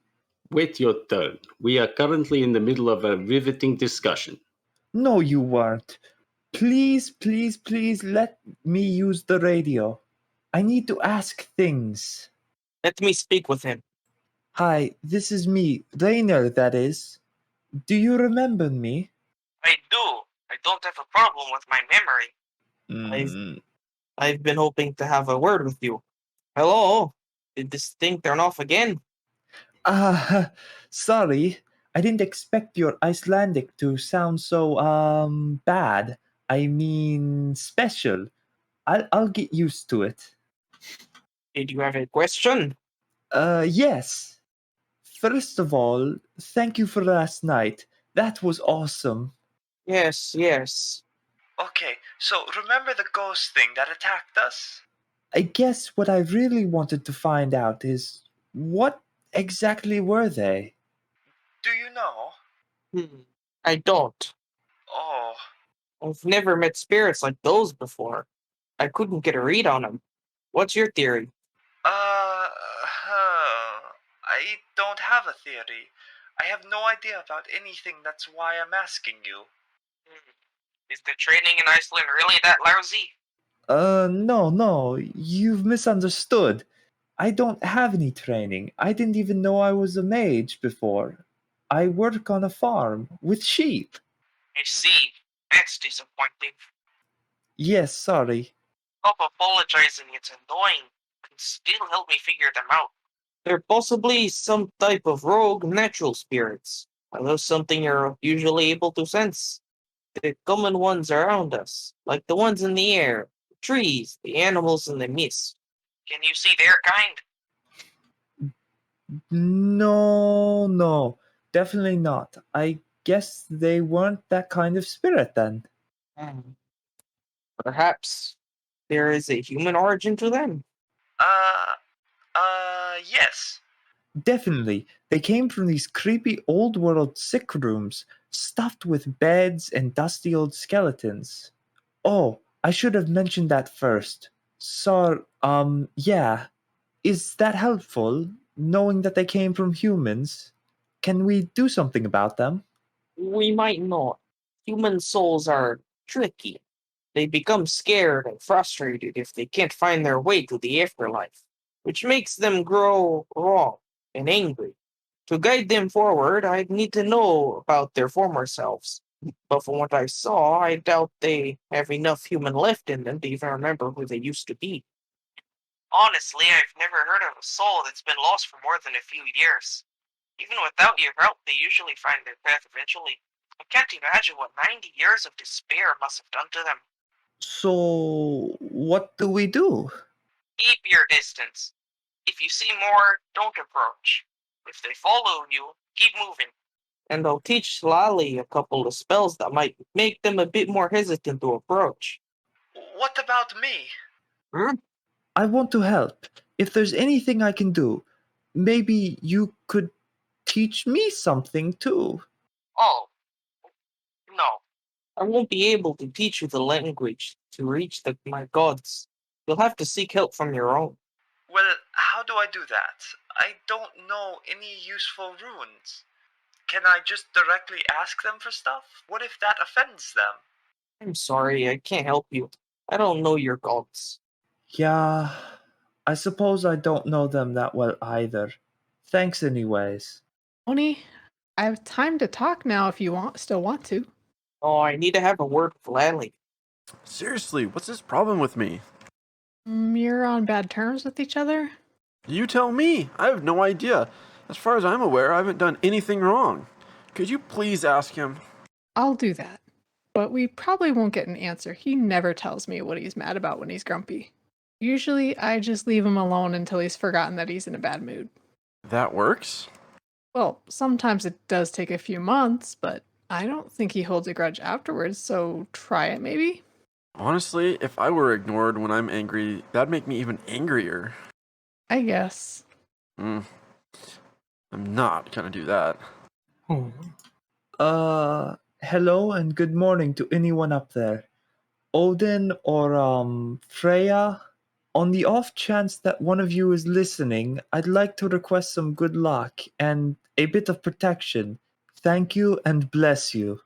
Wait your turn. We are currently in the middle of a riveting discussion. No, you weren't. Please, please, please let me use the radio. I need to ask things. Let me speak with him. Hi, this is me, Rainer, that is. Do you remember me? I do. I don't have a problem with my memory. I've been hoping to have a word with you. Hello? Did this thing turn off again? Sorry. I didn't expect your Icelandic to sound so, bad. I mean, special. I'll get used to it. Did you have a question? Yes. First of all, thank you for last night. That was awesome. Yes. Okay, so remember the ghost thing that attacked us? I guess what I really wanted to find out is what exactly were they? Do you know? I don't. Oh. I've never met spirits like those before. I couldn't get a read on them. What's your theory? I don't have a theory. I have no idea about anything, that's why I'm asking you. Is the training in Iceland really that lousy? No, you've misunderstood. I don't have any training. I didn't even know I was a mage before. I work on a farm with sheep. I see. That's disappointing. Yes, sorry. Stop apologizing, it's annoying. Can still help me figure them out. They're possibly some type of rogue natural spirits. Are those something you're usually able to sense? The common ones around us, like the ones in the air, the trees, the animals in the mist. Can you see their kind? No, definitely not. I guess they weren't that kind of spirit then. Perhaps there is a human origin to them. Yes. Definitely. They came from these creepy old world sick rooms, stuffed with beds and dusty old skeletons. Oh, I should have mentioned that first. Yeah. Is that helpful, knowing that they came from humans? Can we do something about them? We might not. Human souls are tricky. They become scared and frustrated if they can't find their way to the afterlife, which makes them grow wrong and angry. To guide them forward, I'd need to know about their former selves. But from what I saw, I doubt they have enough human left in them to even remember who they used to be. Honestly, I've never heard of a soul that's been lost for more than a few years. Even without your help, they usually find their path eventually. I can't imagine what 90 years of despair must have done to them. So, what do we do? Keep your distance. If you see more, don't approach. If they follow you, keep moving. And I'll teach Lali a couple of spells that might make them a bit more hesitant to approach. What about me? Hmm? I want to help. If there's anything I can do, maybe you could teach me something too. Oh, no. I won't be able to teach you the language to reach my gods. You'll have to seek help from your own. Well, how do I do that? I don't know any useful runes. Can I just directly ask them for stuff? What if that offends them? I'm sorry, I can't help you. I don't know your gods. Yeah, I suppose I don't know them that well either. Thanks anyways. Oni, I have time to talk now if you still want to. Oh, I need to have a word with Lally. Seriously, what's his problem with me? You're on bad terms with each other? You tell me. I have no idea. As far as I'm aware, I haven't done anything wrong. Could you please ask him? I'll do that. But we probably won't get an answer. He never tells me what he's mad about when he's grumpy. Usually, I just leave him alone until he's forgotten that he's in a bad mood. That works? Well, sometimes it does take a few months, but I don't think he holds a grudge afterwards, so try it maybe? Honestly, if I were ignored when I'm angry, that'd make me even angrier. I guess. I'm not gonna do that. Hello and good morning to anyone up there. Odin or Freya? On the off chance that one of you is listening, I'd like to request some good luck and a bit of protection. Thank you and bless you.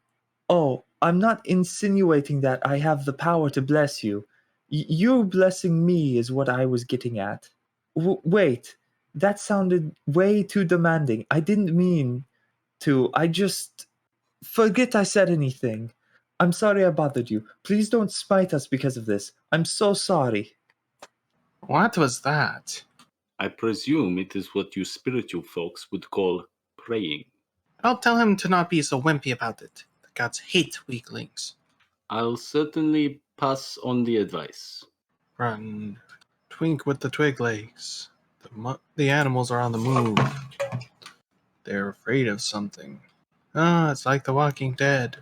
Oh, I'm not insinuating that I have the power to bless you. You blessing me is what I was getting at. Wait, that sounded way too demanding. I didn't mean to. I just... Forget I said anything. I'm sorry I bothered you. Please don't spite us because of this. I'm so sorry. What was that? I presume it is what you spiritual folks would call praying. I'll tell him to not be so wimpy about it. The gods hate weaklings. I'll certainly pass on the advice. Run. Twink with the twig legs. The animals are on the move. They're afraid of something. Ah, it's like The Walking Dead.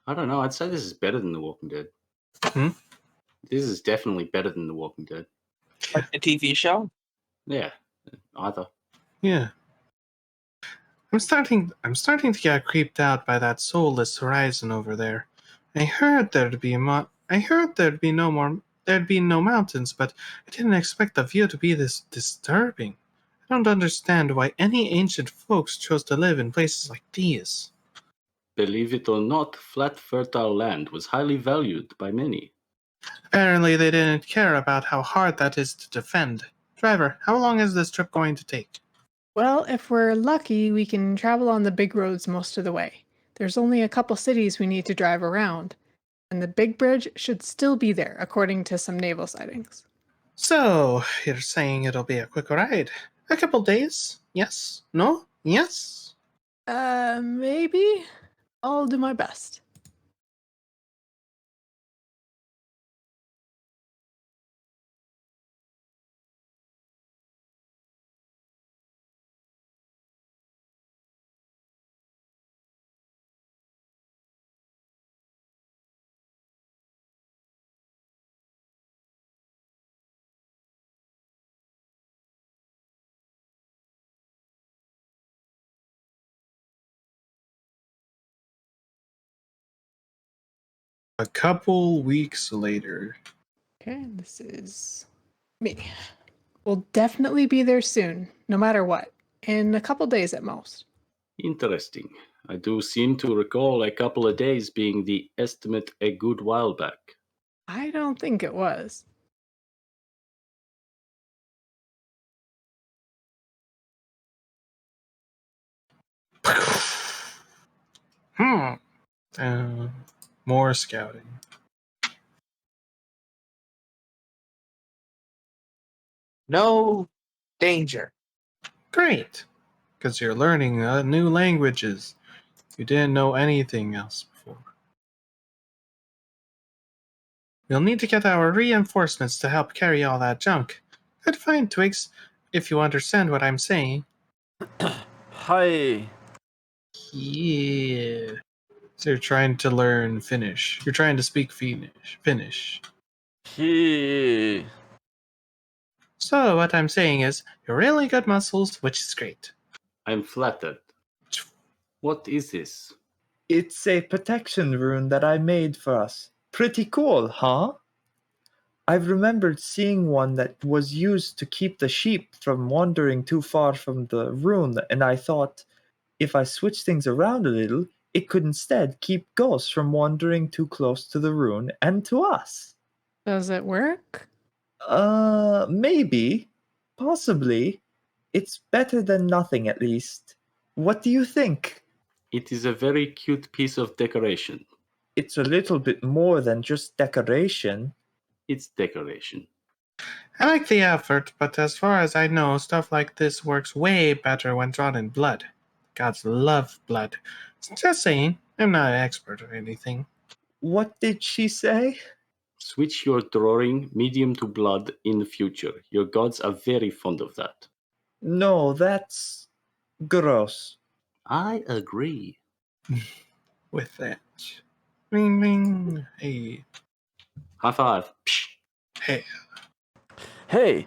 I don't know, I'd say this is better than The Walking Dead. This is definitely better than The Walking Dead. Like the TV show? Yeah, either. Yeah. I'm starting to get creeped out by that soulless horizon over there. I heard there'd be no mountains, but I didn't expect the view to be this disturbing. I don't understand why any ancient folks chose to live in places like these. Believe it or not, flat, fertile land was highly valued by many. Apparently they didn't care about how hard that is to defend. Driver, how long is this trip going to take? Well, if we're lucky, we can travel on the big roads most of the way. There's only a couple cities we need to drive around, and the big bridge should still be there, according to some naval sightings. So, you're saying it'll be a quick ride? A couple days? Yes? No? Yes? Maybe? I'll do my best. A couple weeks later. Okay, this is me. We'll definitely be there soon, no matter what. In a couple days at most. Interesting. I do seem to recall a couple of days being the estimate a good while back. I don't think it was. More scouting. No danger. Great, because you're learning new languages. You didn't know anything else before. We'll need to get our reinforcements to help carry all that junk. Good find, Twigs, if you understand what I'm saying. Hi. Yeah. So you're trying to learn Finnish. You're trying to speak Finnish. He. So what I'm saying is, you're really good muscles, which is great. I'm flattered. What is this? It's a protection rune that I made for us. Pretty cool, huh? I've remembered seeing one that was used to keep the sheep from wandering too far from the rune, and I thought, If I switch things around a little, it could instead keep ghosts from wandering too close to the rune and to us. Does it work? Maybe. Possibly. It's better than nothing, at least. What do you think? It is a very cute piece of decoration. It's a little bit more than just decoration. It's decoration. I like the effort, but as far as I know, stuff like this works way better when drawn in blood. Gods love blood. Just saying, I'm not an expert or anything. What did she say? Switch your drawing medium to blood in the future. Your gods are very fond of that. No, that's gross. I agree. With that. Ring ring. Hey. High five. Psh. Hey. Hey,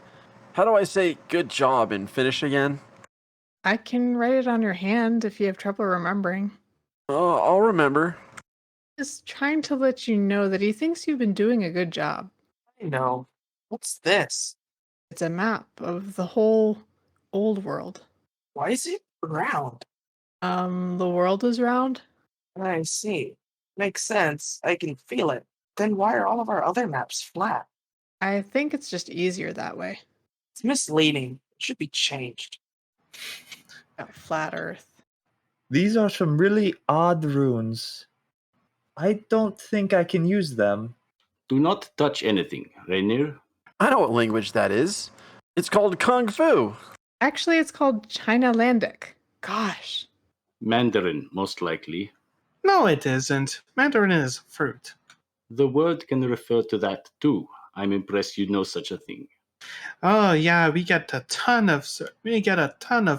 how do I say good job and finish again? I can write it on your hand if you have trouble remembering. I'll remember. Just trying to let you know that he thinks you've been doing a good job. I know. What's this? It's a map of the whole old world. Why is it round? The world is round? I see. Makes sense. I can feel it. Then why are all of our other maps flat? I think it's just easier that way. It's misleading. It should be changed. Flat Earth. These are some really odd runes. I don't think I can use them. Do not touch anything, Rainier. I know what language that is. It's called Kung Fu. Actually, it's called Chinalandic. Gosh. Mandarin, most likely. No, it isn't. Mandarin is fruit. The word can refer to that too. I'm impressed you know such a thing. Oh yeah, we get a ton of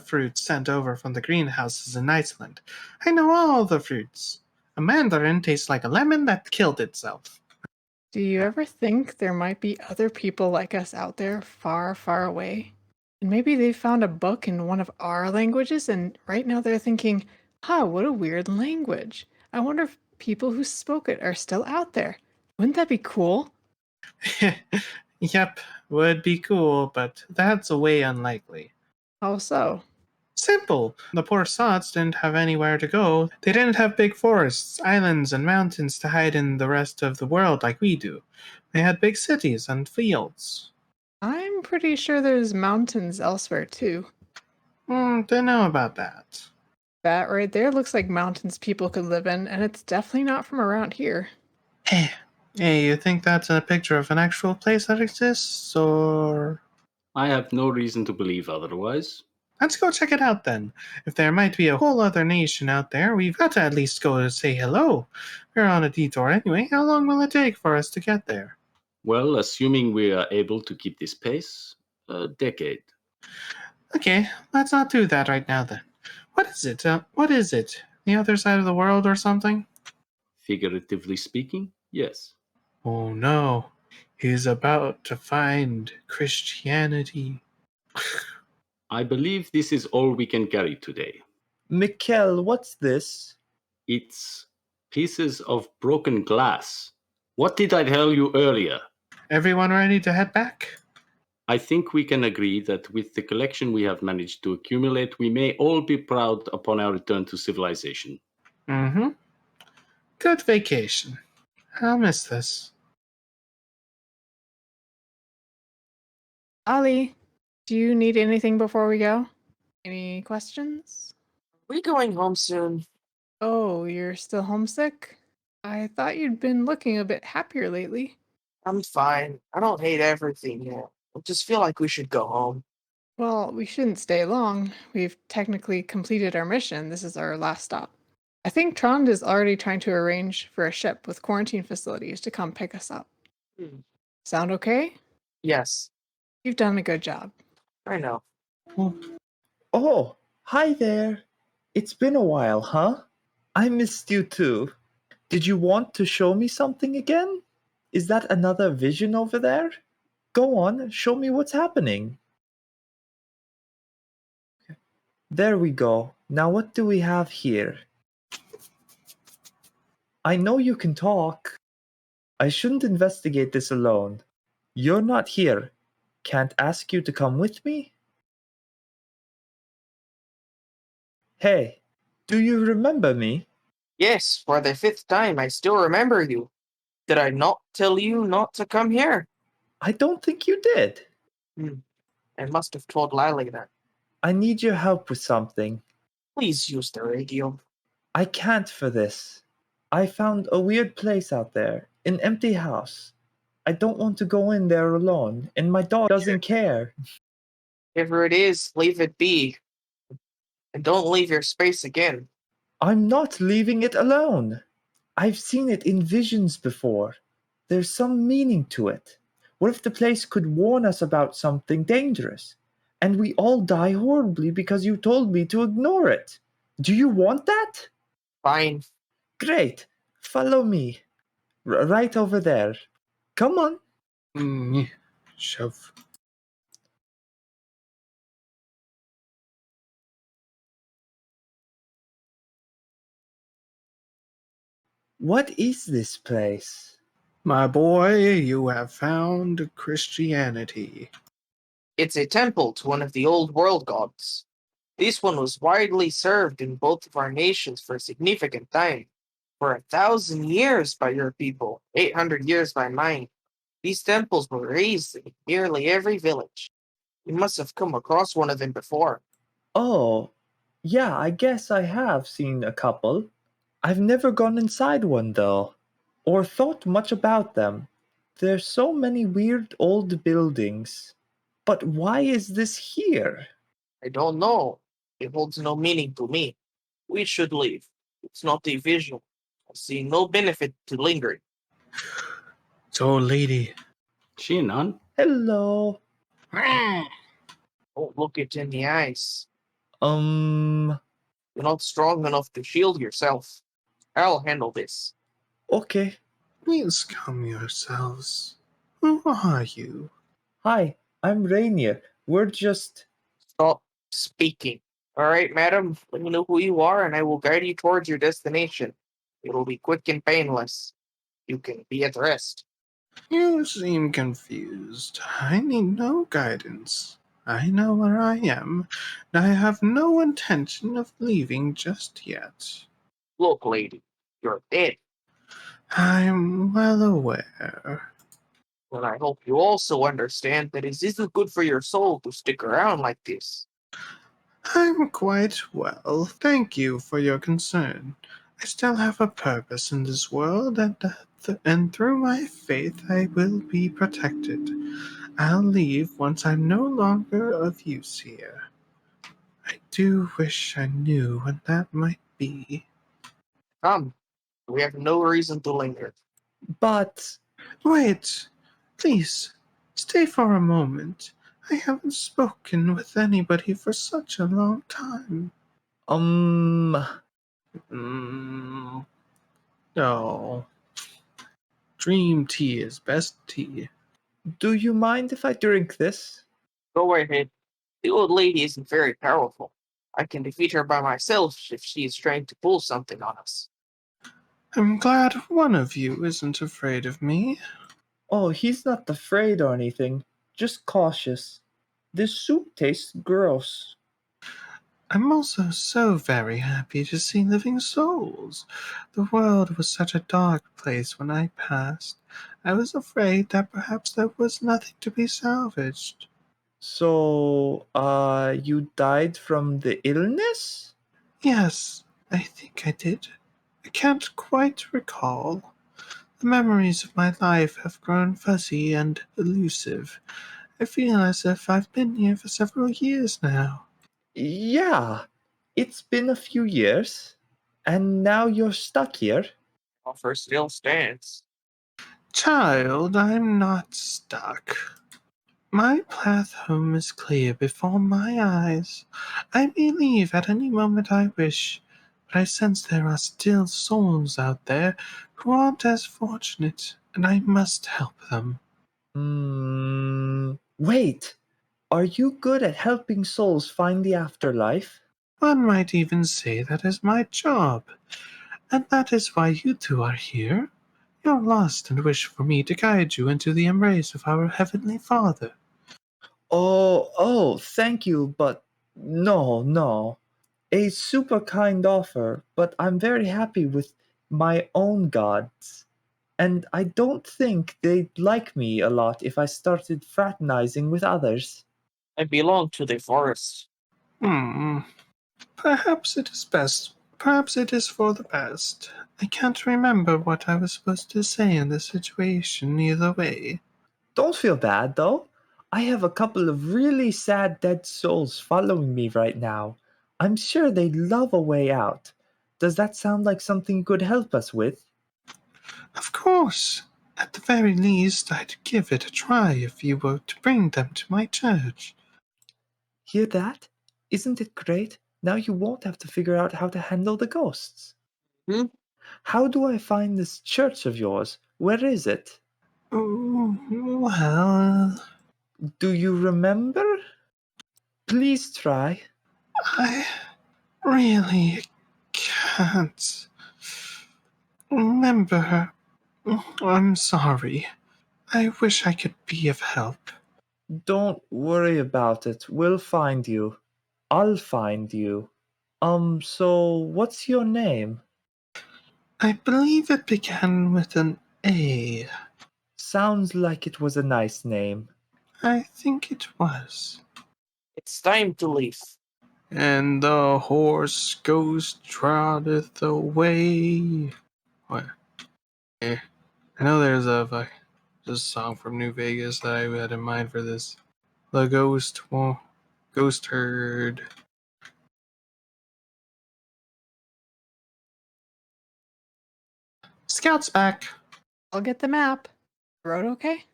fruit sent over from the greenhouses in Iceland. I know all the fruits. A mandarin tastes like a lemon that killed itself. Do you ever think there might be other people like us out there far, far away? And maybe they found a book in one of our languages and right now they're thinking, what a weird language. I wonder if people who spoke it are still out there. Wouldn't that be cool? Yep, would be cool, but that's way unlikely. How so? Simple. The poor sots didn't have anywhere to go. They didn't have big forests, islands, and mountains to hide in the rest of the world like we do. They had big cities and fields. I'm pretty sure there's mountains elsewhere too. Don't know about that. That right there looks like mountains people could live in, and it's definitely not from around here. Hey, you think that's a picture of an actual place that exists, or...? I have no reason to believe otherwise. Let's go check it out then. If there might be a whole other nation out there, we've got to at least go to say hello. We're on a detour anyway. How long will it take for us to get there? Well, assuming we are able to keep this pace, a decade. Okay, let's not do that right now then. What is it? What is it? The other side of the world or something? Figuratively speaking, yes. Oh no, he's about to find Christianity. I believe this is all we can carry today. Mikkel, what's this? It's pieces of broken glass. What did I tell you earlier? Everyone ready to head back? I think we can agree that with the collection we have managed to accumulate, we may all be proud upon our return to civilization. Mm-hmm. Good vacation. I'll miss this. Ali, do you need anything before we go? Any questions? Are we going home soon? Oh, you're still homesick? I thought you'd been looking a bit happier lately. I'm fine. I don't hate everything yet. I just feel like we should go home. Well, we shouldn't stay long. We've technically completed our mission. This is our last stop. I think Trond is already trying to arrange for a ship with quarantine facilities to come pick us up. Sound okay? Yes, You've done a good job. I know. Oh, hi there. It's been a while, huh? I missed you too. Did you want to show me something again? Is that another vision over there? Go on, show me what's happening. There we go. Now what do we have here? I know you can talk. I shouldn't investigate this alone. You're not here. Can't ask you to come with me? Hey, Do you remember me? Yes, for the 5th time, I still remember you. Did I not tell you not to come here? I don't think you did. I must have told Lily then. I need your help with something. Please use the radio. I can't for this. I found a weird place out there, an empty house. I don't want to go in there alone, and my dog doesn't care. Whatever it is, leave it be. And don't leave your space again. I'm not leaving it alone. I've seen it in visions before. There's some meaning to it. What if the place could warn us about something dangerous? And we all die horribly because you told me to ignore it. Do you want that? Fine. Great. Follow me. Right over there. Come on. Shove. What is this place? My boy, you have found Christianity. It's a temple to one of the old world gods. This one was widely served in both of our nations for a significant time. For 1,000 years by your people, 800 years by mine. These temples were raised in nearly every village. You must have come across one of them before. Oh, yeah, I guess I have seen a couple. I've never gone inside one though, or thought much about them. There's so many weird old buildings. But why is this here? I don't know. It holds no meaning to me. We should leave. It's not a visual. I see no benefit to lingering. It's old lady. She a nun? Hello. Don't look it in the eyes. Um, You're not strong enough to shield yourself. I'll handle this. okay. Please calm yourselves. Who are you? Hi, I'm Rainier. We're just. Stop speaking. All right, madam, let me know who you are and I will guide you towards your destination. It'll be quick and painless. You can be at rest. You seem confused. I need no guidance. I know where I am, and I have no intention of leaving just yet. Look, lady, you're dead. I'm well aware. And I hope you also understand that it isn't good for your soul to stick around like this. I'm quite well. Thank you for your concern. I still have a purpose in this world, and through my faith, I will be protected. I'll leave once I'm no longer of use here. I do wish I knew when that might be. Come, we have no reason to linger. But. Wait, please, stay for a moment. I haven't spoken with anybody for such a long time. Um. No. Dream tea is best tea. Do you mind if I drink this? Go ahead. The old lady isn't very powerful. I can defeat her by myself if she is trying to pull something on us. I'm glad one of you isn't afraid of me. Oh, he's not afraid or anything. Just cautious. This soup tastes gross. I'm also so very happy to see living souls. The world was such a dark place when I passed. I was afraid that perhaps there was nothing to be salvaged. So, you died from the illness? Yes, I think I did. I can't quite recall. The memories of my life have grown fuzzy and elusive. I feel as if I've been here for several years now. Yeah, it's been a few years. And now you're stuck here? Offer still stands. Child, I'm not stuck. My path home is clear before my eyes. I may leave at any moment I wish, but I sense there are still souls out there who aren't as fortunate, and I must help them. Wait. Are you good at helping souls find the afterlife? One might even say that is my job, and that is why you two are here. You're lost and wish for me to guide you into the embrace of our Heavenly Father. Oh, thank you, but no. a super kind offer, but I'm very happy with my own gods. And I don't think they'd like me a lot if I started fraternizing with others. I belong to the forest. Hmm. Perhaps it is best. Perhaps it is for the best. I can't remember what I was supposed to say in this situation either way. Don't feel bad, though. I have a couple of really sad dead souls following me right now. I'm sure they'd love a way out. Does that sound like something you could help us with? Of course. At the very least, I'd give it a try if you were to bring them to my church. Hear that? Isn't it great? Now you won't have to figure out how to handle the ghosts. Hmm? How do I find this church of yours? Where is it? Oh, well, Do you remember? Please try. I really can't remember. I'm sorry. I wish I could be of help. Don't worry about it. We'll find you. I'll find you. So what's your name? I believe it began with an A. Sounds like it was a nice name. I think it was. It's time to leave. And the horse goes trotteth away. What? I know there's a song from New Vegas that I had in mind for this. The ghost herd. Scout's back. I'll get the map. Road okay?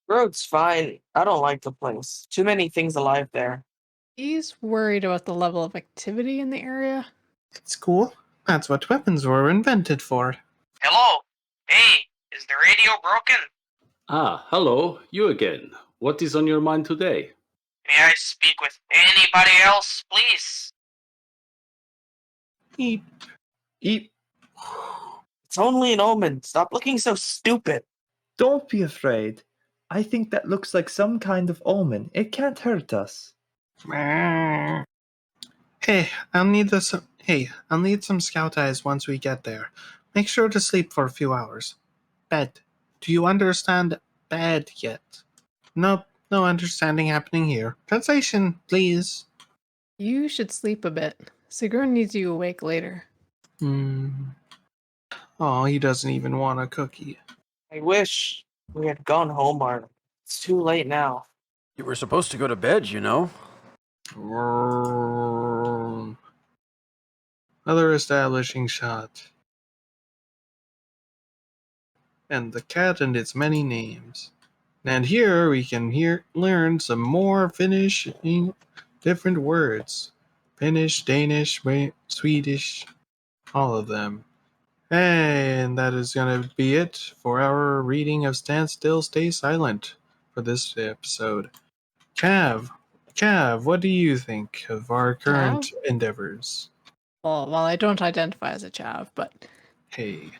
Road's fine. I don't like the place. Too many things alive there. He's worried about the level of activity in the area. It's cool. That's what weapons were invented for. Hello? Hey, is the radio broken? Ah, hello, you again. What is on your mind today? May I speak with anybody else, please? Eep. Eep. It's only an omen. Stop looking so stupid. Don't be afraid. I think that looks like some kind of omen. It can't hurt us. Hey, I'll need some scout eyes once we get there. Make sure to sleep for a few hours. Bed. Do you understand bed yet? Nope, no understanding happening here. Translation, please. You should sleep a bit. Sigrun needs you awake later. Oh, he doesn't even want a cookie. I wish we had gone home, Arnold. It's too late now. You were supposed to go to bed, you know. Another establishing shot. And the cat and its many names. And here we can learn some more Finnish, different words. Finnish, Danish, Swedish, all of them. And that is going to be it for our reading of Stand Still, Stay Silent for this episode. Cav, what do you think of our current endeavors? Well, I don't identify as a chav, but Hey.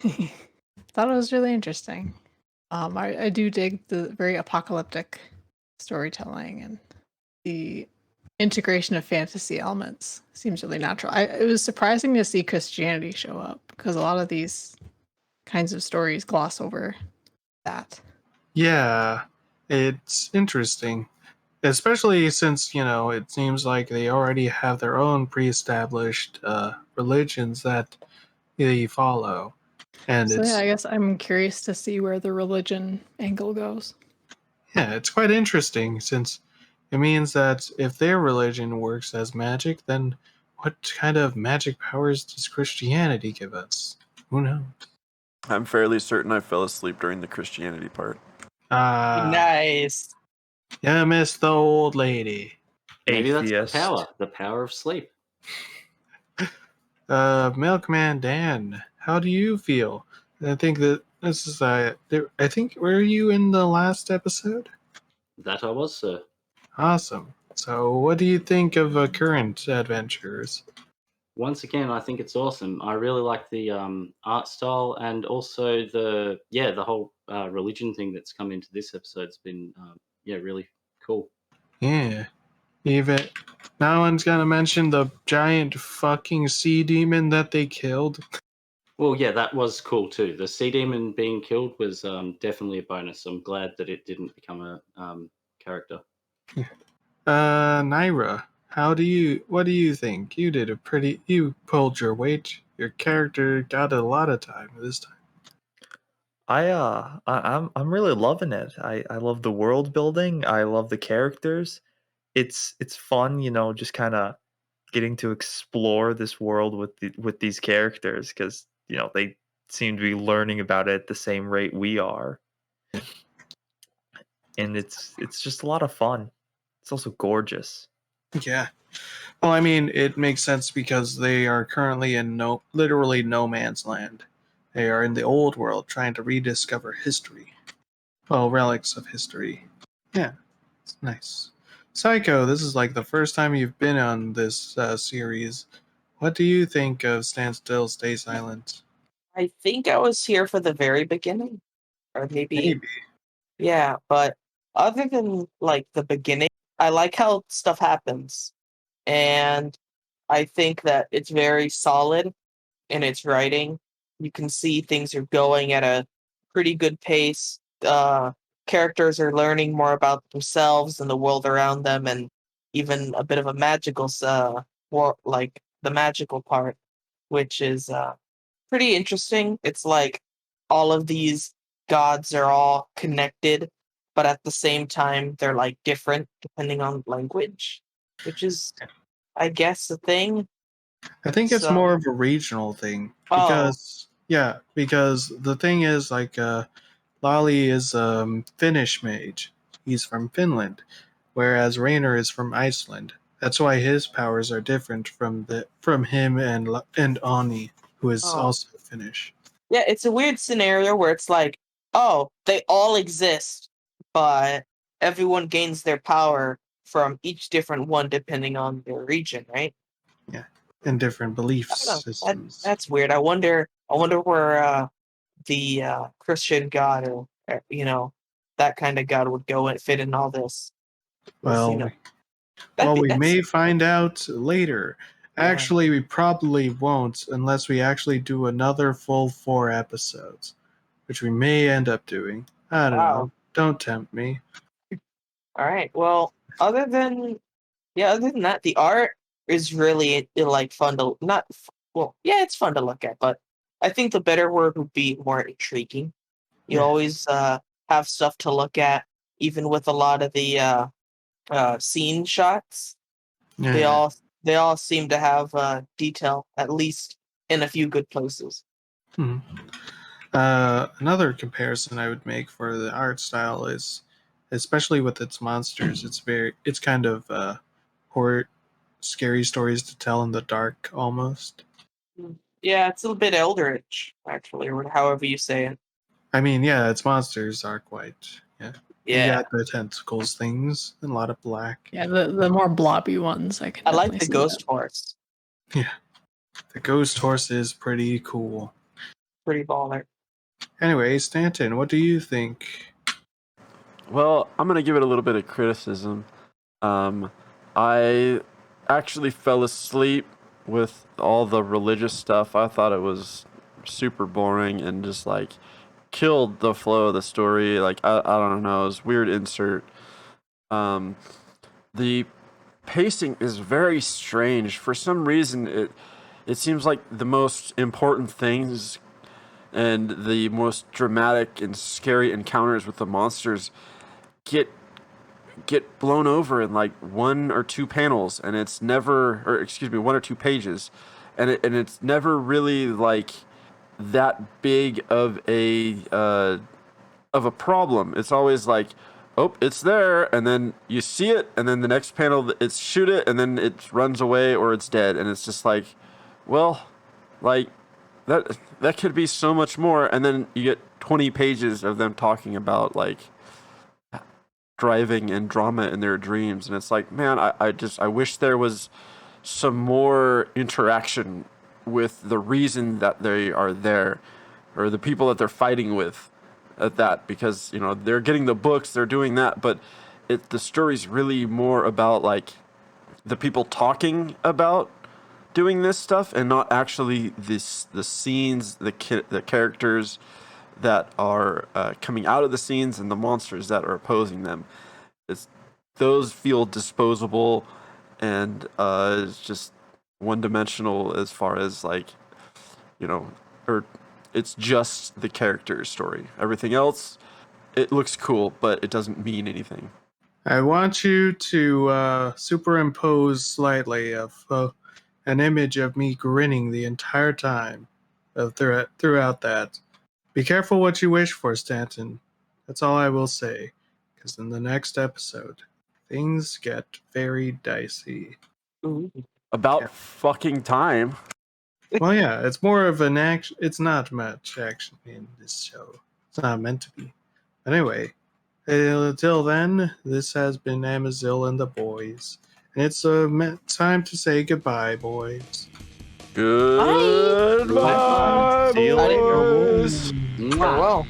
thought it was really interesting. I do dig the very apocalyptic storytelling and the integration of fantasy elements seems really natural. It was surprising to see Christianity show up because a lot of these kinds of stories gloss over that. Yeah, it's interesting. Especially since, it seems like they already have their own pre-established religions that they follow. And So it's yeah, I guess I'm curious to see where the religion angle goes. it's quite interesting since it means that if their religion works as magic, then what kind of magic powers does Christianity give us? Who knows? I'm fairly certain I fell asleep during the Christianity part. Nice. Yeah, miss the old lady. Maybe Atheist. that's the power of sleep. Milkman Dan, how do you feel? I think that this is I think were you in the last episode? That I was, sir. Awesome. So, what do you think of current adventures? Once again, I think it's awesome. I really like the art style and also the whole religion thing that's come into this episode. It's been really cool. Yeah. Even no one's gonna mention the giant fucking sea demon that they killed. Well, yeah, that was cool too. The sea demon being killed was definitely a bonus. I'm glad that it didn't become a character. Naira, what do you think? You pulled your weight. Your character got a lot of time this time. I'm really loving it. I love the world building. I love the characters. It's fun, just kind of getting to explore this world with these characters because they seem to be learning about it at the same rate we are, and it's just a lot of fun. It's also gorgeous. Yeah. Well, I mean, it makes sense because they are currently in literally no man's land. They are in the old world trying to rediscover history. Well, relics of history. Yeah, it's nice. Psycho, this is like the first time you've been on this series. What do you think of Stand Still, Stay Silent? I think I was here for the very beginning, or maybe Maybe. yeah. But other than like the beginning, I like how stuff happens, and I think that it's very solid in its writing. You can see things are going at a pretty good pace. Characters are learning more about themselves and the world around them, and even a bit of a magical, like the magical part, which is pretty interesting. It's like all of these gods are all connected, but at the same time they're like different depending on language, which is, I guess, the thing. I think it's So, more of a regional thing oh, because the thing is like Lali is Finnish mage. He's from Finland, whereas Rainer is from Iceland. That's why his powers are different from him and Ani, who is oh. also Finnish. Yeah, it's a weird scenario where it's like, oh, they all exist, but everyone gains their power from each different one depending on their region, right? Yeah, and different belief I don't know. systems. That's weird. I wonder where the Christian God or that kind of God would go and fit in all this. 'Cause, Well, that'd be we that's may find out later. yeah. Actually, we probably won't unless we actually do another full 4 episodes, which we may end up doing. I don't Wow. know. Don't tempt me. All right. Well, other than that, the art is really like fun to not well, yeah, it's fun to look at, but I think the better word would be more intriguing. You Yeah. always have stuff to look at, even with a lot of the scene shots. They Yeah. all they all seem to have detail, at least in a few good places. Hmm. Another comparison I would make for the art style is, especially with its monsters, it's kind of horror, scary stories to tell in the dark almost. Yeah, it's a bit eldritch, actually, or however you say it. I mean, yeah, its monsters are quite, yeah. You Yeah, got the tentacles things and a lot of black. Yeah, the more blobby ones, I can I like definitely the see ghost that. horse. Yeah, the ghost horse is pretty cool. Pretty baller. Anyway, Stanton, what do you think? Well, I'm gonna give it a little bit of criticism. I actually fell asleep with all the religious stuff. I thought it was super boring and just like killed the flow of the story. Like I don't know, it was weird insert. Um, the pacing is very strange. For some reason, it seems like the most important things and the most dramatic and scary encounters with the monsters get blown over in like 1 or 2 panels, and it's never, or excuse me, 1 or 2 pages, and it's never really like that big of a problem. It's always like, oh, it's there, and then you see it, and then the next panel it's shoot it, and then it runs away or it's dead, and it's just like, well, like that could be so much more, and then you get 20 pages of them talking about like driving and drama in their dreams, and it's like, man, I wish there was some more interaction with the reason that they are there, or the people that they're fighting with at that, because they're getting the books, they're doing that, but the story's really more about like the people talking about doing this stuff, and not actually the scenes, the characters that are coming out of the scenes, and the monsters that are opposing them. Those feel disposable, and it's just one-dimensional as far as like, or it's just the character's story. Everything else, it looks cool, but it doesn't mean anything. I want you to superimpose slightly of an image of me grinning the entire time throughout that. Be careful what you wish for, Stanton. That's all I will say, because in the next episode, things get very dicey. Ooh. About fucking time. Well, yeah, it's more of an action. It's not much action in this show. It's not meant to be. Anyway, until then, this has been Amazil and the boys. And it's time to say goodbye, boys. Goodbye, See you later. boys. Mwah. Farewell.